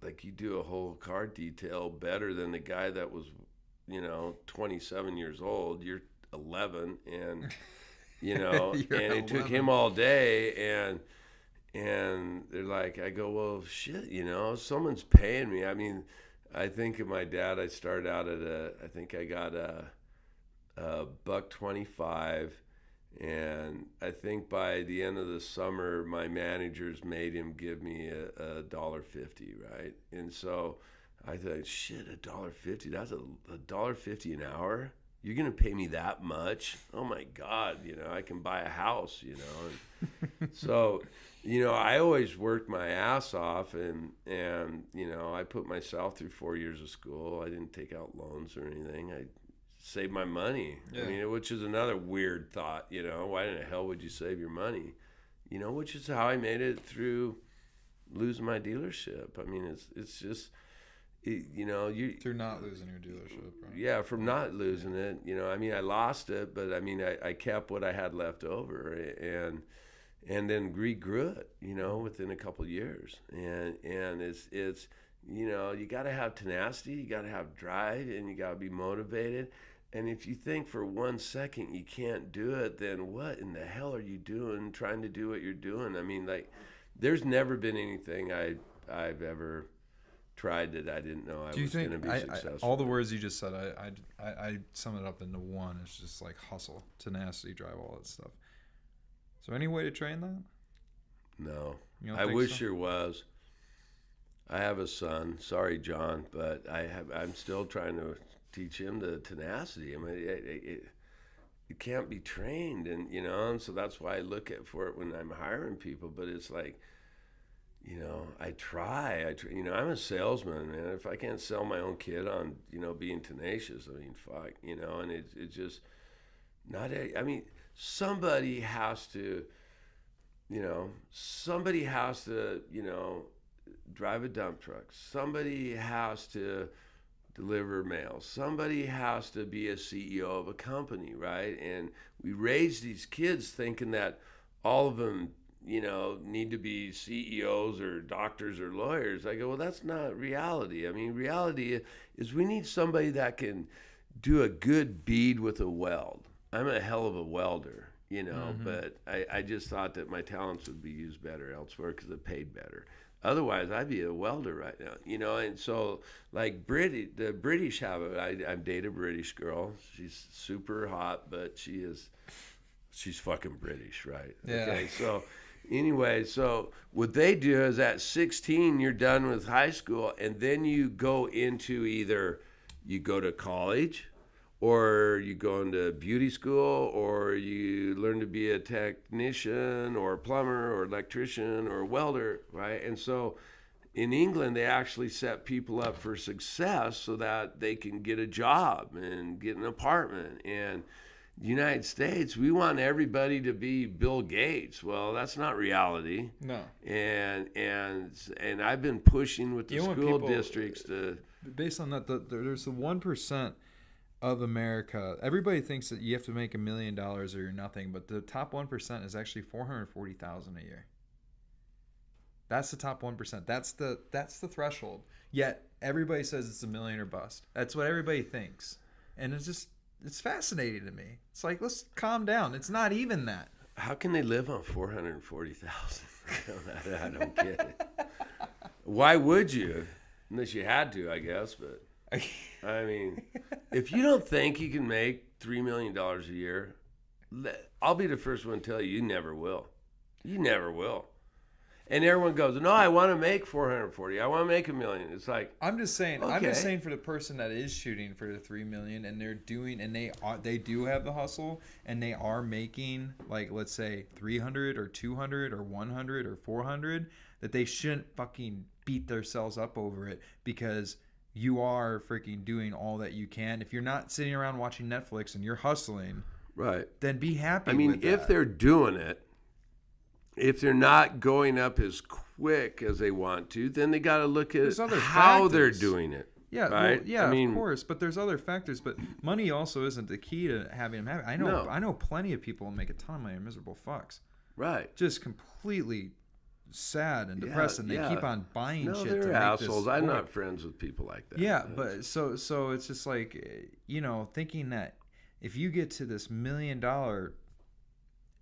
like you do a whole car detail better than the guy that was, 27 years old. You're 11, and and it took him all day, and they're like, I go, well, shit, someone's paying me. I mean, I think of my dad, I started out I think I got $1.25, and I think by the end of the summer my managers made him give me a $1.50, right? And so I thought, shit, $1.50, that's $1.50 an hour? You're gonna pay me that much? Oh my God, I can buy a house, and so I always worked my ass off, and I put myself through 4 years of school. I didn't take out loans or anything. I save my money. Yeah. I mean, which is another weird thought, why in the hell would you save your money? Which is how I made it through losing my dealership. I mean, it's just, through not losing your dealership, right? Yeah, from not losing it, I mean, I lost it, but I mean, I kept what I had left over, and then regrew it, within a couple of years. And it's, You know, you got to have tenacity, you got to have drive, and you got to be motivated. And if you think for 1 second you can't do it, then what in the hell are you doing trying to do what you're doing? I mean, like, there's never been anything I've ever tried that I didn't know I was going to be successful. All the words you just said, I sum it up into one. It's just like hustle, tenacity, drive, all that stuff. Is there any way to train that? No. You don't I think wish so? there was. I have a son. Sorry, John, but I'm still trying to teach him the tenacity. I mean, it can't be trained, and you know, and so that's why I look at for it when I'm hiring people. But it's like, you know, I try. You know, I'm a salesman, man. If I can't sell my own kid on, you know, being tenacious, I mean, fuck, you know, and it's just not. I mean, somebody has to, you know, drive a dump truck. Somebody has to deliver mail. Somebody has to be a CEO of a company, right? And we raise these kids thinking that all of them, you know, need to be CEOs or doctors or lawyers. I go, well, that's not reality. I mean, reality is we need somebody that can do a good bead with a weld. I'm a hell of a welder, you know, but I just thought that my talents would be used better elsewhere because it paid better. Otherwise, I'd be a welder right now, you know. And so, like the British have it. I date a British girl. She's super hot, but she's fucking British, right? Yeah. Okay. So, anyway, so what they do is at 16, you're done with high school, and then you go into either you go to college, or you go into beauty school, or you learn to be a technician or a plumber or electrician or a welder, right? And so in England, they actually set people up for success so that they can get a job and get an apartment. And the United States, we want everybody to be Bill Gates. Well, that's not reality. No. And I've been pushing with the school districts to... Based on that, there's the 1% of America. Everybody thinks that you have to make $1 million or you're nothing, but the top 1% is actually $440,000 a year. That's the top 1%. That's the threshold. Yet everybody says it's $1 million or bust. That's what everybody thinks, and it's fascinating to me. It's like, let's calm down. It's not even that. How can they live on $440,000? I don't get it. Why would you? Unless you had to, I guess, but. I mean, if you don't think you can make $3 million a year, I'll be the first one to tell you never will. You never will. And everyone goes, no, I want to make 440. I want to make $1 million. It's like, I'm just saying. Okay. I'm just saying for the person that is shooting for the $3 million and they're doing, and they do have the hustle and they are making, like, let's say 300 or 200 or 100 or 400, that they shouldn't fucking beat themselves up over it, because you are freaking doing all that you can. If you're not sitting around watching Netflix and you're hustling, right, then be happy. I mean, with if that. they're doing it, if they're not going up as quick as they want to, then they got to look at how they're doing it. Yeah, right? well, yeah, I mean, of course. But there's other factors. But money also isn't the key to having them happy. I know plenty of people who make a ton of money, are miserable fucks. Right. Just completely sad and depressed, and they keep on buying shit. They're to make assholes. This I'm work. not friends with people like that. Yeah, but so it's just like, you know, thinking that if you get to this $1 million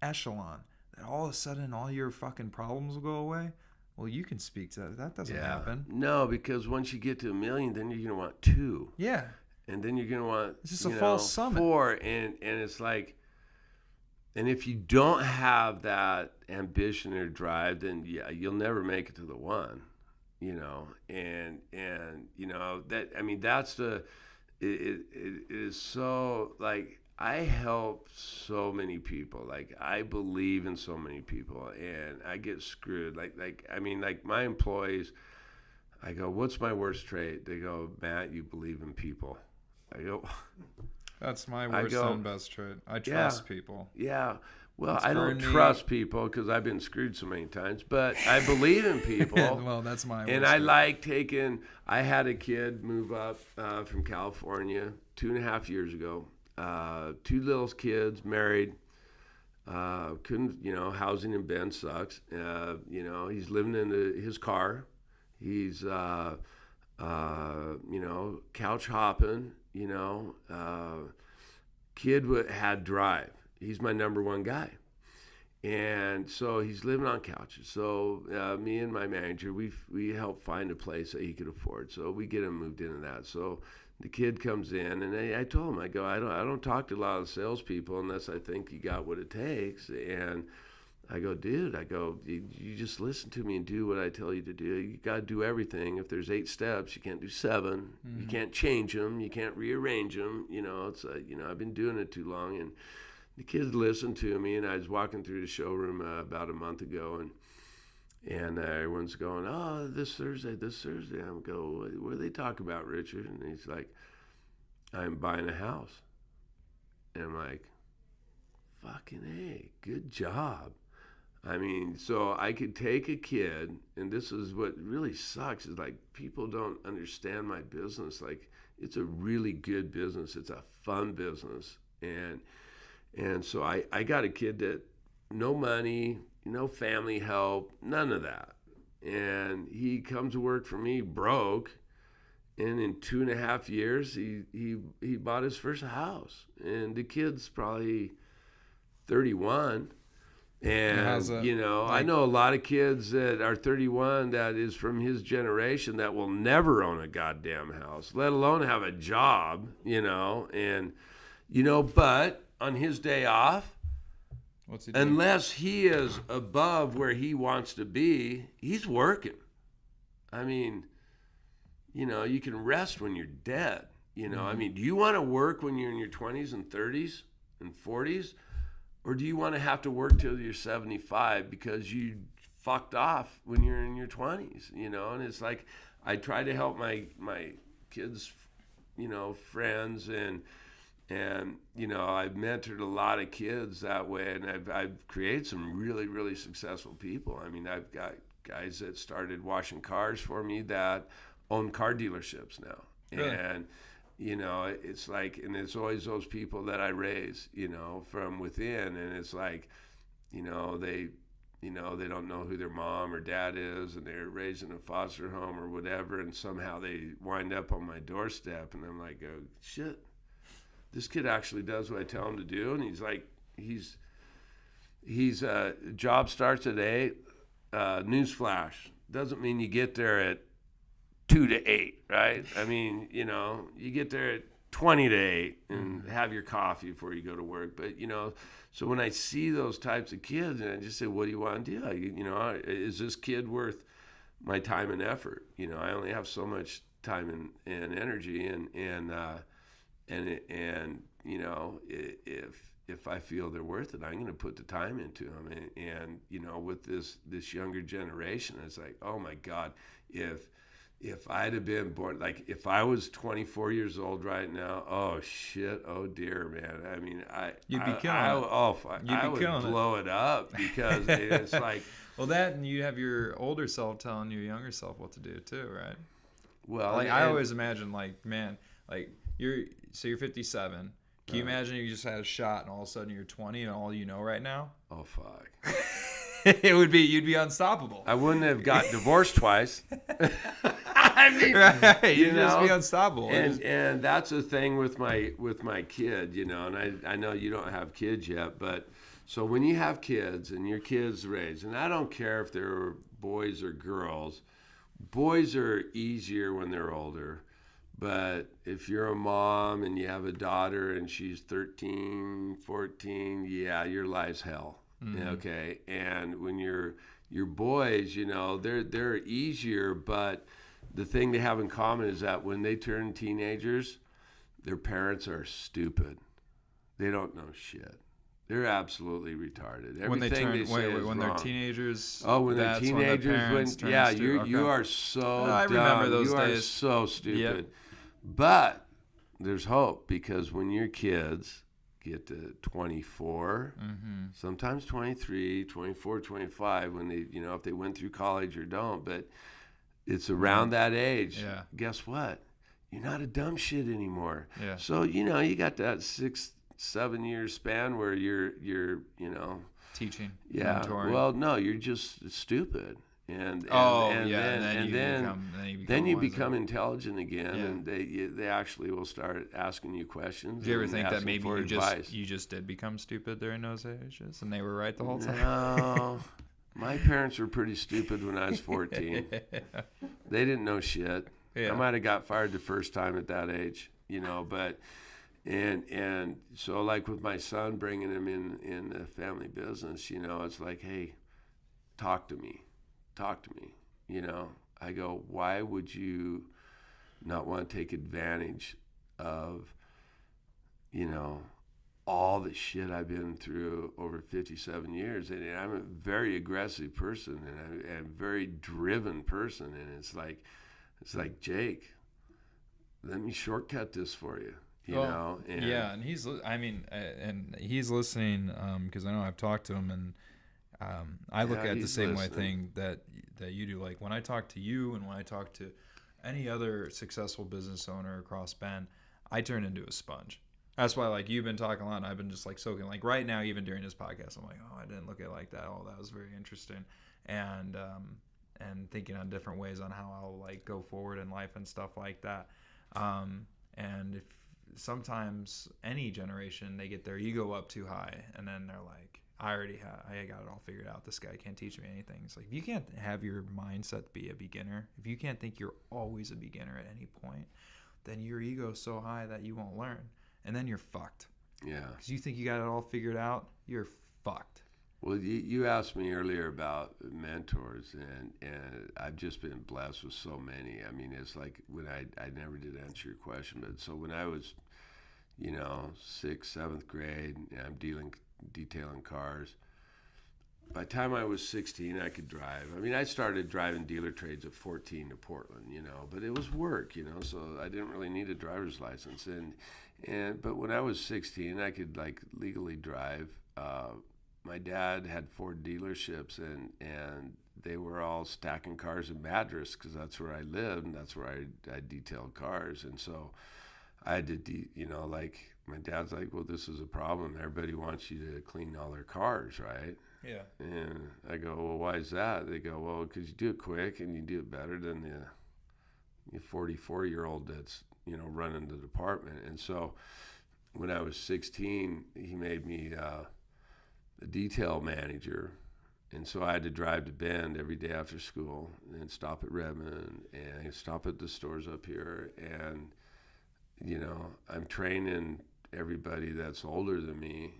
echelon, that all of a sudden all your fucking problems will go away. Well, you can speak to that. That doesn't happen. No, because once you get to $1 million, then you're gonna want 2. Yeah. And then you're gonna want it's just a false summit. 4, and it's like, and if you don't have that ambition or drive, then you'll never make it to the 1, you know. And you know that, I mean, that's it is so, like, I help so many people. Like, I believe in so many people, and I get screwed. Like I mean, like, my employees, I go, what's my worst trait? They go, Matt, you believe in people. I go, that's my worst and best trait. I trust people. Yeah. Well, I don't trust people because I've been screwed so many times, but I believe in people. Well, that's my worst and I like I had a kid move up from California 2.5 years ago. 2 little kids, married. Couldn't, you know, housing in Bend sucks. You know, he's living in his car. He's couch hopping, kid had drive. He's my number one guy. And so he's living on couches. So me and my manager, we help find a place that he could afford. So we get him moved into that. So the kid comes in, and I told him, I go, I don't talk to a lot of salespeople unless I think you got what it takes. And I go, dude, you just listen to me and do what I tell you to do. You got to do everything. If there's 8 steps, you can't do 7. Mm-hmm. You can't change them. You can't rearrange them. It's I've been doing it too long. And the kids listened to me, and I was walking through the showroom about a month ago, and everyone's going, oh, this Thursday. I'm going, what are they talking about, Richard? And he's like, I'm buying a house. And I'm like, fucking A, good job. I mean, so I could take a kid, and this is what really sucks, is like people don't understand my business. Like, it's a really good business. It's a fun business. And so I got a kid that no money, no family help, none of that. And he comes to work for me broke. And in 2.5 years, he bought his first house. And the kid's probably 31. And, I know a lot of kids that are 31 that is from his generation that will never own a goddamn house, let alone have a job, but on his day off, what's he doing? Unless he is above where he wants to be, he's working. I mean, you can rest when you're dead. Mm-hmm. I mean, do you want to work when you're in your 20s and 30s and 40s? Or do you want to have to work till you're 75 because you fucked off when you're in your 20s, And it's like, I try to help my kids, friends, and I've mentored a lot of kids that way, and I've created some really, really successful people. I mean, I've got guys that started washing cars for me that own car dealerships now. Really? And it's like, and it's always those people that I raise, from within. And it's like, they don't know who their mom or dad is, and they're raised in a foster home or whatever. And somehow they wind up on my doorstep, and I'm like, oh, shit, this kid actually does what I tell him to do. And he's like, job starts at 8, newsflash. Doesn't mean you get there at 2 to 8, right? I mean, you get there at 20 to 8 and have your coffee before you go to work. But, so when I see those types of kids, and I just say, what do you want to do? Is this kid worth my time and effort? I only have so much time and energy, and if I feel they're worth it, I'm going to put the time into them. And with this younger generation, it's like, oh my God, if I'd have been born, like if I was 24 years old right now, oh shit, oh dear, man. I mean, you'd be killing it. I would blow it up, because it's like, well, that, and you have your older self telling your younger self what to do too, right? Well, like I always imagine, like, man, like you're 57. Can you imagine if you just had a shot and all of a sudden you're 20 and all you know right now? Oh fuck. You'd be unstoppable. I wouldn't have got divorced twice. I mean, right, you'd just be unstoppable. And that's the thing with my kid, and I know you don't have kids yet, but so when you have kids and your kids raised, and I don't care if they're boys or girls, boys are easier when they're older. But if you're a mom and you have a daughter and she's 13, 14, yeah, your life's hell. Mm-hmm. Okay. And when your boys, they're easier, but the thing they have in common is that when they turn teenagers, their parents are stupid. They don't know shit. They're absolutely retarded. Everything when they turn, they say is when wrong. they're teenagers. Oh, when they're teenagers, you are so dumb. I remember those days. You are so stupid. Yep. But there's hope, because when your kids get to 24, mm-hmm. sometimes 23, 24, 25, when they, if they went through college or don't, but it's around that age. Yeah. Guess what? You're not a dumb shit anymore. Yeah. So, you got that 6-7 year span where you're teaching. Yeah. Mentoring. Well, no, you're just stupid. And then you become intelligent again, and they actually will start asking you questions. Do you ever think that maybe you just did become stupid during those ages, and they were right the whole time? No, my parents were pretty stupid when I was 14. They didn't know shit. I might have got fired the first time at that age, but. And so, like with my son, bringing him in the family business, it's like, hey, talk to me. I go, why would you not want to take advantage of, all the shit I've been through over 57 years? And I'm a very aggressive person, and I'm a very driven person. And it's like, Jake, let me shortcut this for you. And he's listening because I know I've talked to him, and I look at the same way thing that you do. Like when I talk to you and when I talk to any other successful business owner across Bend, I turn into a sponge. That's why, like, you've been talking a lot, and I've been just like soaking. Like right now, even during this podcast, I'm like, oh, I didn't look at it like that. Oh, that was very interesting, and thinking on different ways on how I'll like go forward in life and stuff like that. And if sometimes any generation, they get their ego up too high, and then they're like, I got it all figured out. This guy can't teach me anything. It's like, if you can't have your mindset be a beginner, if you can't think you're always a beginner at any point, then your ego's so high that you won't learn, and then you're fucked. Yeah. Because you think you got it all figured out, you're fucked. Well, you asked me earlier about mentors, and I've just been blessed with so many. I mean, it's like when I never did answer your question, but so when I was, 6th, 7th grade, and I'm detailing cars. By the time I was 16, I could drive. I mean, I started driving dealer trades at 14 to Portland, but it was work, so I didn't really need a driver's license. But when I was 16, I could like legally drive. My dad had 4 dealerships, and they were all stacking cars in Madras because that's where I lived, and that's where I detailed cars. And so I had to, like my dad's like, well, this is a problem. Everybody wants you to clean all their cars, right? Yeah. And I go, well, why is that? They go, well, because you do it quick and you do it better than the 44-year-old that's, running the department. And so when I was 16, he made me a detail manager. And so I had to drive to Bend every day after school and stop at Redmond and stop at the stores up here. And, I'm training everybody that's older than me.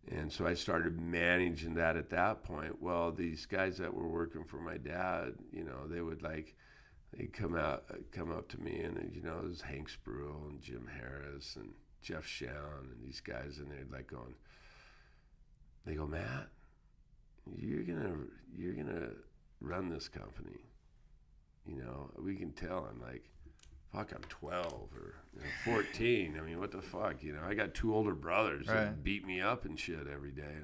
And so I started managing that at that point. Well, these guys that were working for my dad, they would they'd come up to me, and it was Hank Spruill and Jim Harris and Jeff Shown and these guys, and they'd they go, Matt, you're gonna run this company. We can tell. I'm like, fuck, I'm 12 or 14. I mean, what the fuck? I got 2 older brothers that beat me up and shit every day,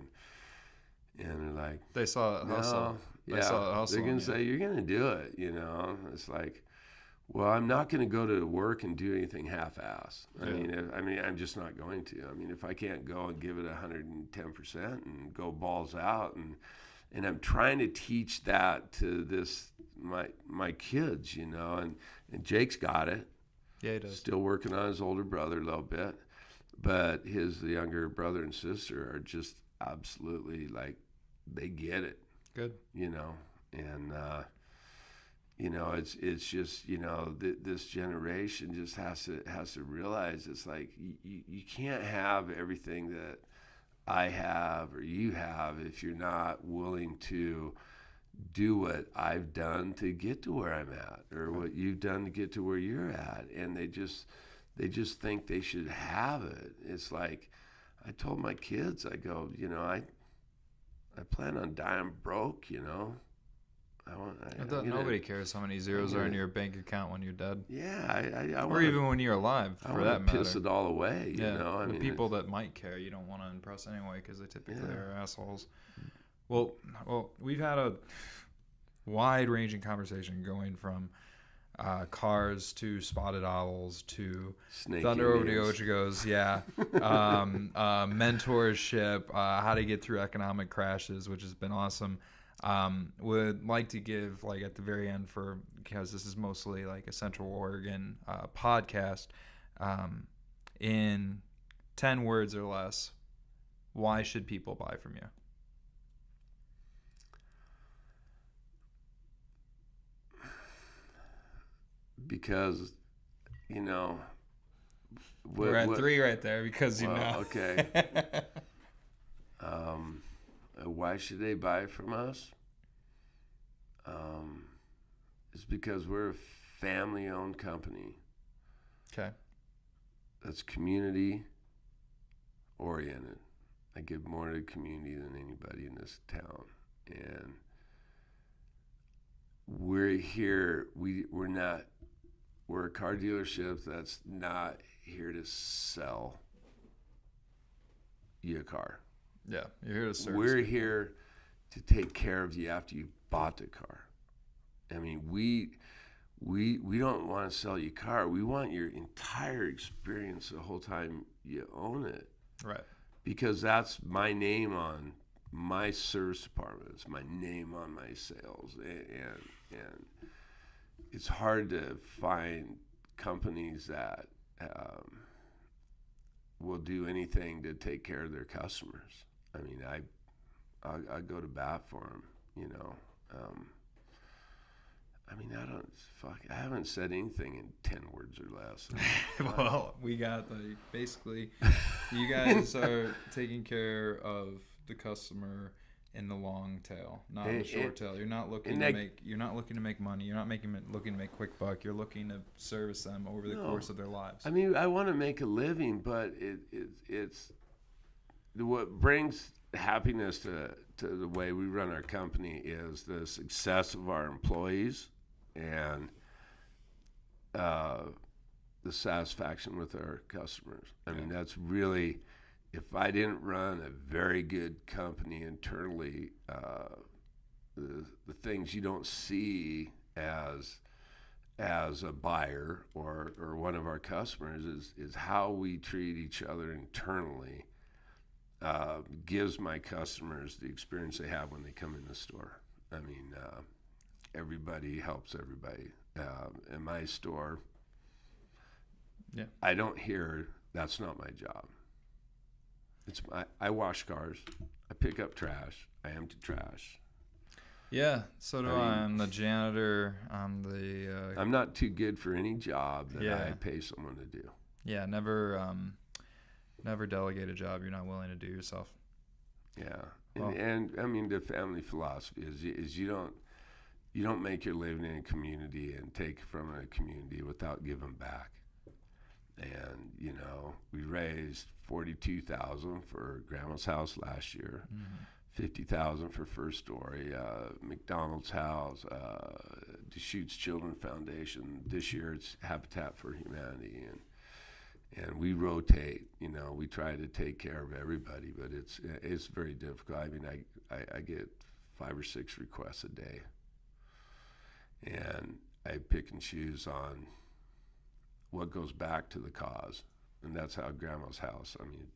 and they're like, they saw it hustle. They're gonna say you're gonna do it. It's like, well, I'm not gonna go to work and do anything half-ass. I mean, I'm just not going to. I mean, if I can't go and give it 110% and go balls out, and I'm trying to teach that to my kids, and Jake's got it. Yeah, he does. Still working on his older brother a little bit, but the younger brother and sister are just absolutely like, they get it. Good. And it's just this generation just has to realize it's like you can't have everything that I have or you have if you're not willing to do what I've done to get to where I'm at, or what you've done to get to where you're at. And they just think they should have it. It's like, I told my kids, I go, I plan on dying broke, Nobody cares how many zeros are in your bank account when you're dead. Yeah, I or even when you're alive, for that matter. Piss it all away, I mean, people that might care, you don't want to impress anyway, because they typically are assholes. Well, we've had a wide-ranging conversation going from cars to spotted owls to Snake Thunder over the Indians. Ochagos, yeah. Mentorship, how to get through economic crashes, which has been awesome. Would like to give, like, at the very end, because this is mostly like a Central Oregon podcast, in 10 words or less, why should people buy from you? Because, you know, We're at 3 right there because, Okay. Why should they buy from us? It's because we're a family-owned company. Okay. That's community-oriented. I give more to the community than anybody in this town. And we're here, we're a car dealership that's not here to sell you a car. Yeah, you're here to serve. We're here to take care of you after you bought the car. I mean, we don't want to sell you a car. We want your entire experience the whole time you own it. Right. Because that's my name on my service department. It's my name on my sales. And it's hard to find companies that will do anything to take care of their customers. I mean, I go to bat for them, you know. I mean, I haven't said anything in 10 words or less. Well, we got basically, you guys are taking care of the customer in the long tail, not in the short tail. You're not looking to make money. You're not looking to make quick buck. You're looking to service them over the course of their lives. I mean, I want to make a living, but it's what brings happiness to the way we run our company is the success of our employees and the satisfaction with our customers. I mean, that's really, if I didn't run a very good company internally, the things you don't see as a buyer or one of our customers is how we treat each other internally. Gives my customers the experience they have when they come in the store. I mean, everybody helps everybody. In my store, I don't hear, that's not my job. I wash cars, I pick up trash, I empty trash. Yeah, so do I. I'm the janitor. I'm not too good for any job that I pay someone to do. Yeah, never delegate a job you're not willing to do yourself. Yeah, and I mean, the family philosophy is you don't make your living in a community and take from a community without giving back. And you know, we raised $42,000 for Grandma's house last year, $50,000 for First Story, McDonald's house, Deschutes Children Foundation. This year it's Habitat for Humanity, and we rotate. You know, we try to take care of everybody, but it's very difficult. I mean, I get 5 or 6 requests a day, and I pick and choose on what goes back to the cause, and that's how Grandma's house, I mean,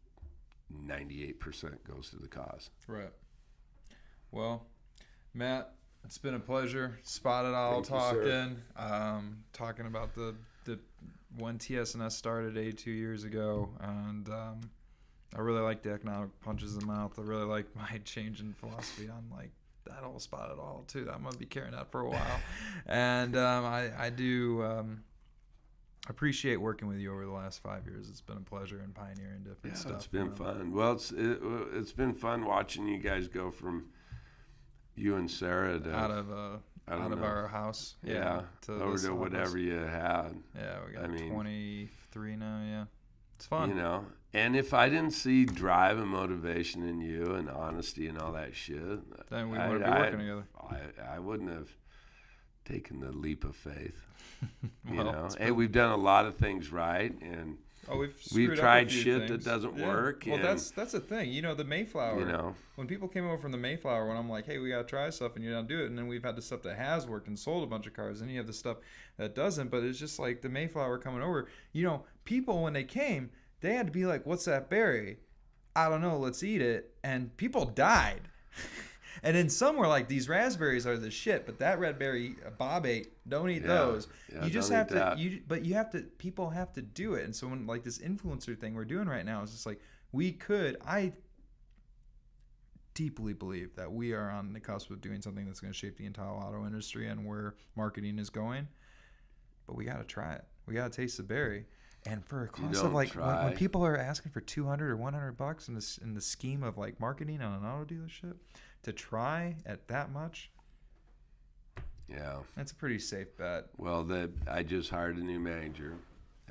98% goes to the cause. Right. Well, Matt, it's been a pleasure. Spotted Owl talking about the when TSNS started 82 years ago, and I really like the economic punches in the mouth. I really like my change in philosophy on like that whole Spotted Owl too. I'm gonna be carrying that for a while, and I do. Appreciate working with you over the last 5 years. It's been a pleasure and pioneering different stuff. It's been fun. Well, it's been fun watching you guys go from you and Sarah to out of our house, to over to whatever you had. Yeah, we got 23 now. Yeah, it's fun. You know, and if I didn't see drive and motivation in you and honesty and all that shit, then we wouldn't be working together. I wouldn't have taken the leap of faith. You know, hey, we've done a lot of things right, and Oh, we've tried shit that doesn't work. Well, that's the thing. You know, the Mayflower. You know, when people came over from the Mayflower, when I'm like, hey, we gotta try stuff, and you don't do it, and then we've had the stuff that has worked and sold a bunch of cars, and you have the stuff that doesn't. But it's just like the Mayflower coming over. You know, people when they came, they had to be like, what's that berry? I don't know. Let's eat it. And people died. And then some were like, these raspberries are the shit, but that red berry Bob ate, don't eat those. You just have to, but you have to, people have to do it. And so when like this influencer thing we're doing right now is just like, I deeply believe that we are on the cusp of doing something that's going to shape the entire auto industry and where marketing is going. But we got to try it. We got to taste the berry. And for a cost of like, when people are asking for $200 or $100 in the scheme of like marketing on an auto dealership, to try at that much, yeah, that's a pretty safe bet. Well, I just hired a new manager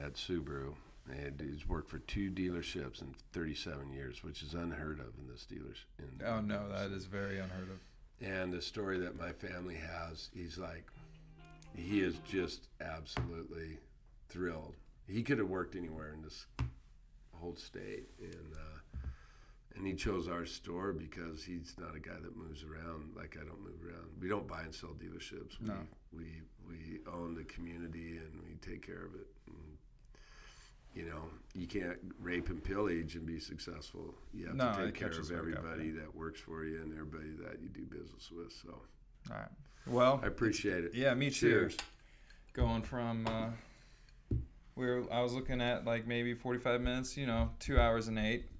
at Subaru, and he's worked for 2 dealerships in 37 years, which is unheard of in this dealership. Oh no, that is very unheard of. And the story that my family has, he's like, he is just absolutely thrilled. He could have worked anywhere in this whole state, and he chose our store because he's not a guy that moves around like I don't move around. We don't buy and sell dealerships. No. We own the community and we take care of it. And, you know, you can't rape and pillage and be successful. You have to take care of everybody that works for you and everybody that you do business with. So, all right. Well, I appreciate it. Yeah, me too. Cheers. Going from I was looking at like maybe 45 minutes, 2 hours and 8.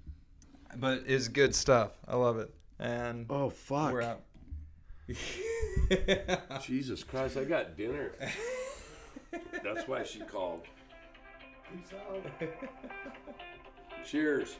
But it's good stuff. I love it. And oh fuck, we're out. Jesus Christ, I got dinner. That's why she called. Peace out. Cheers.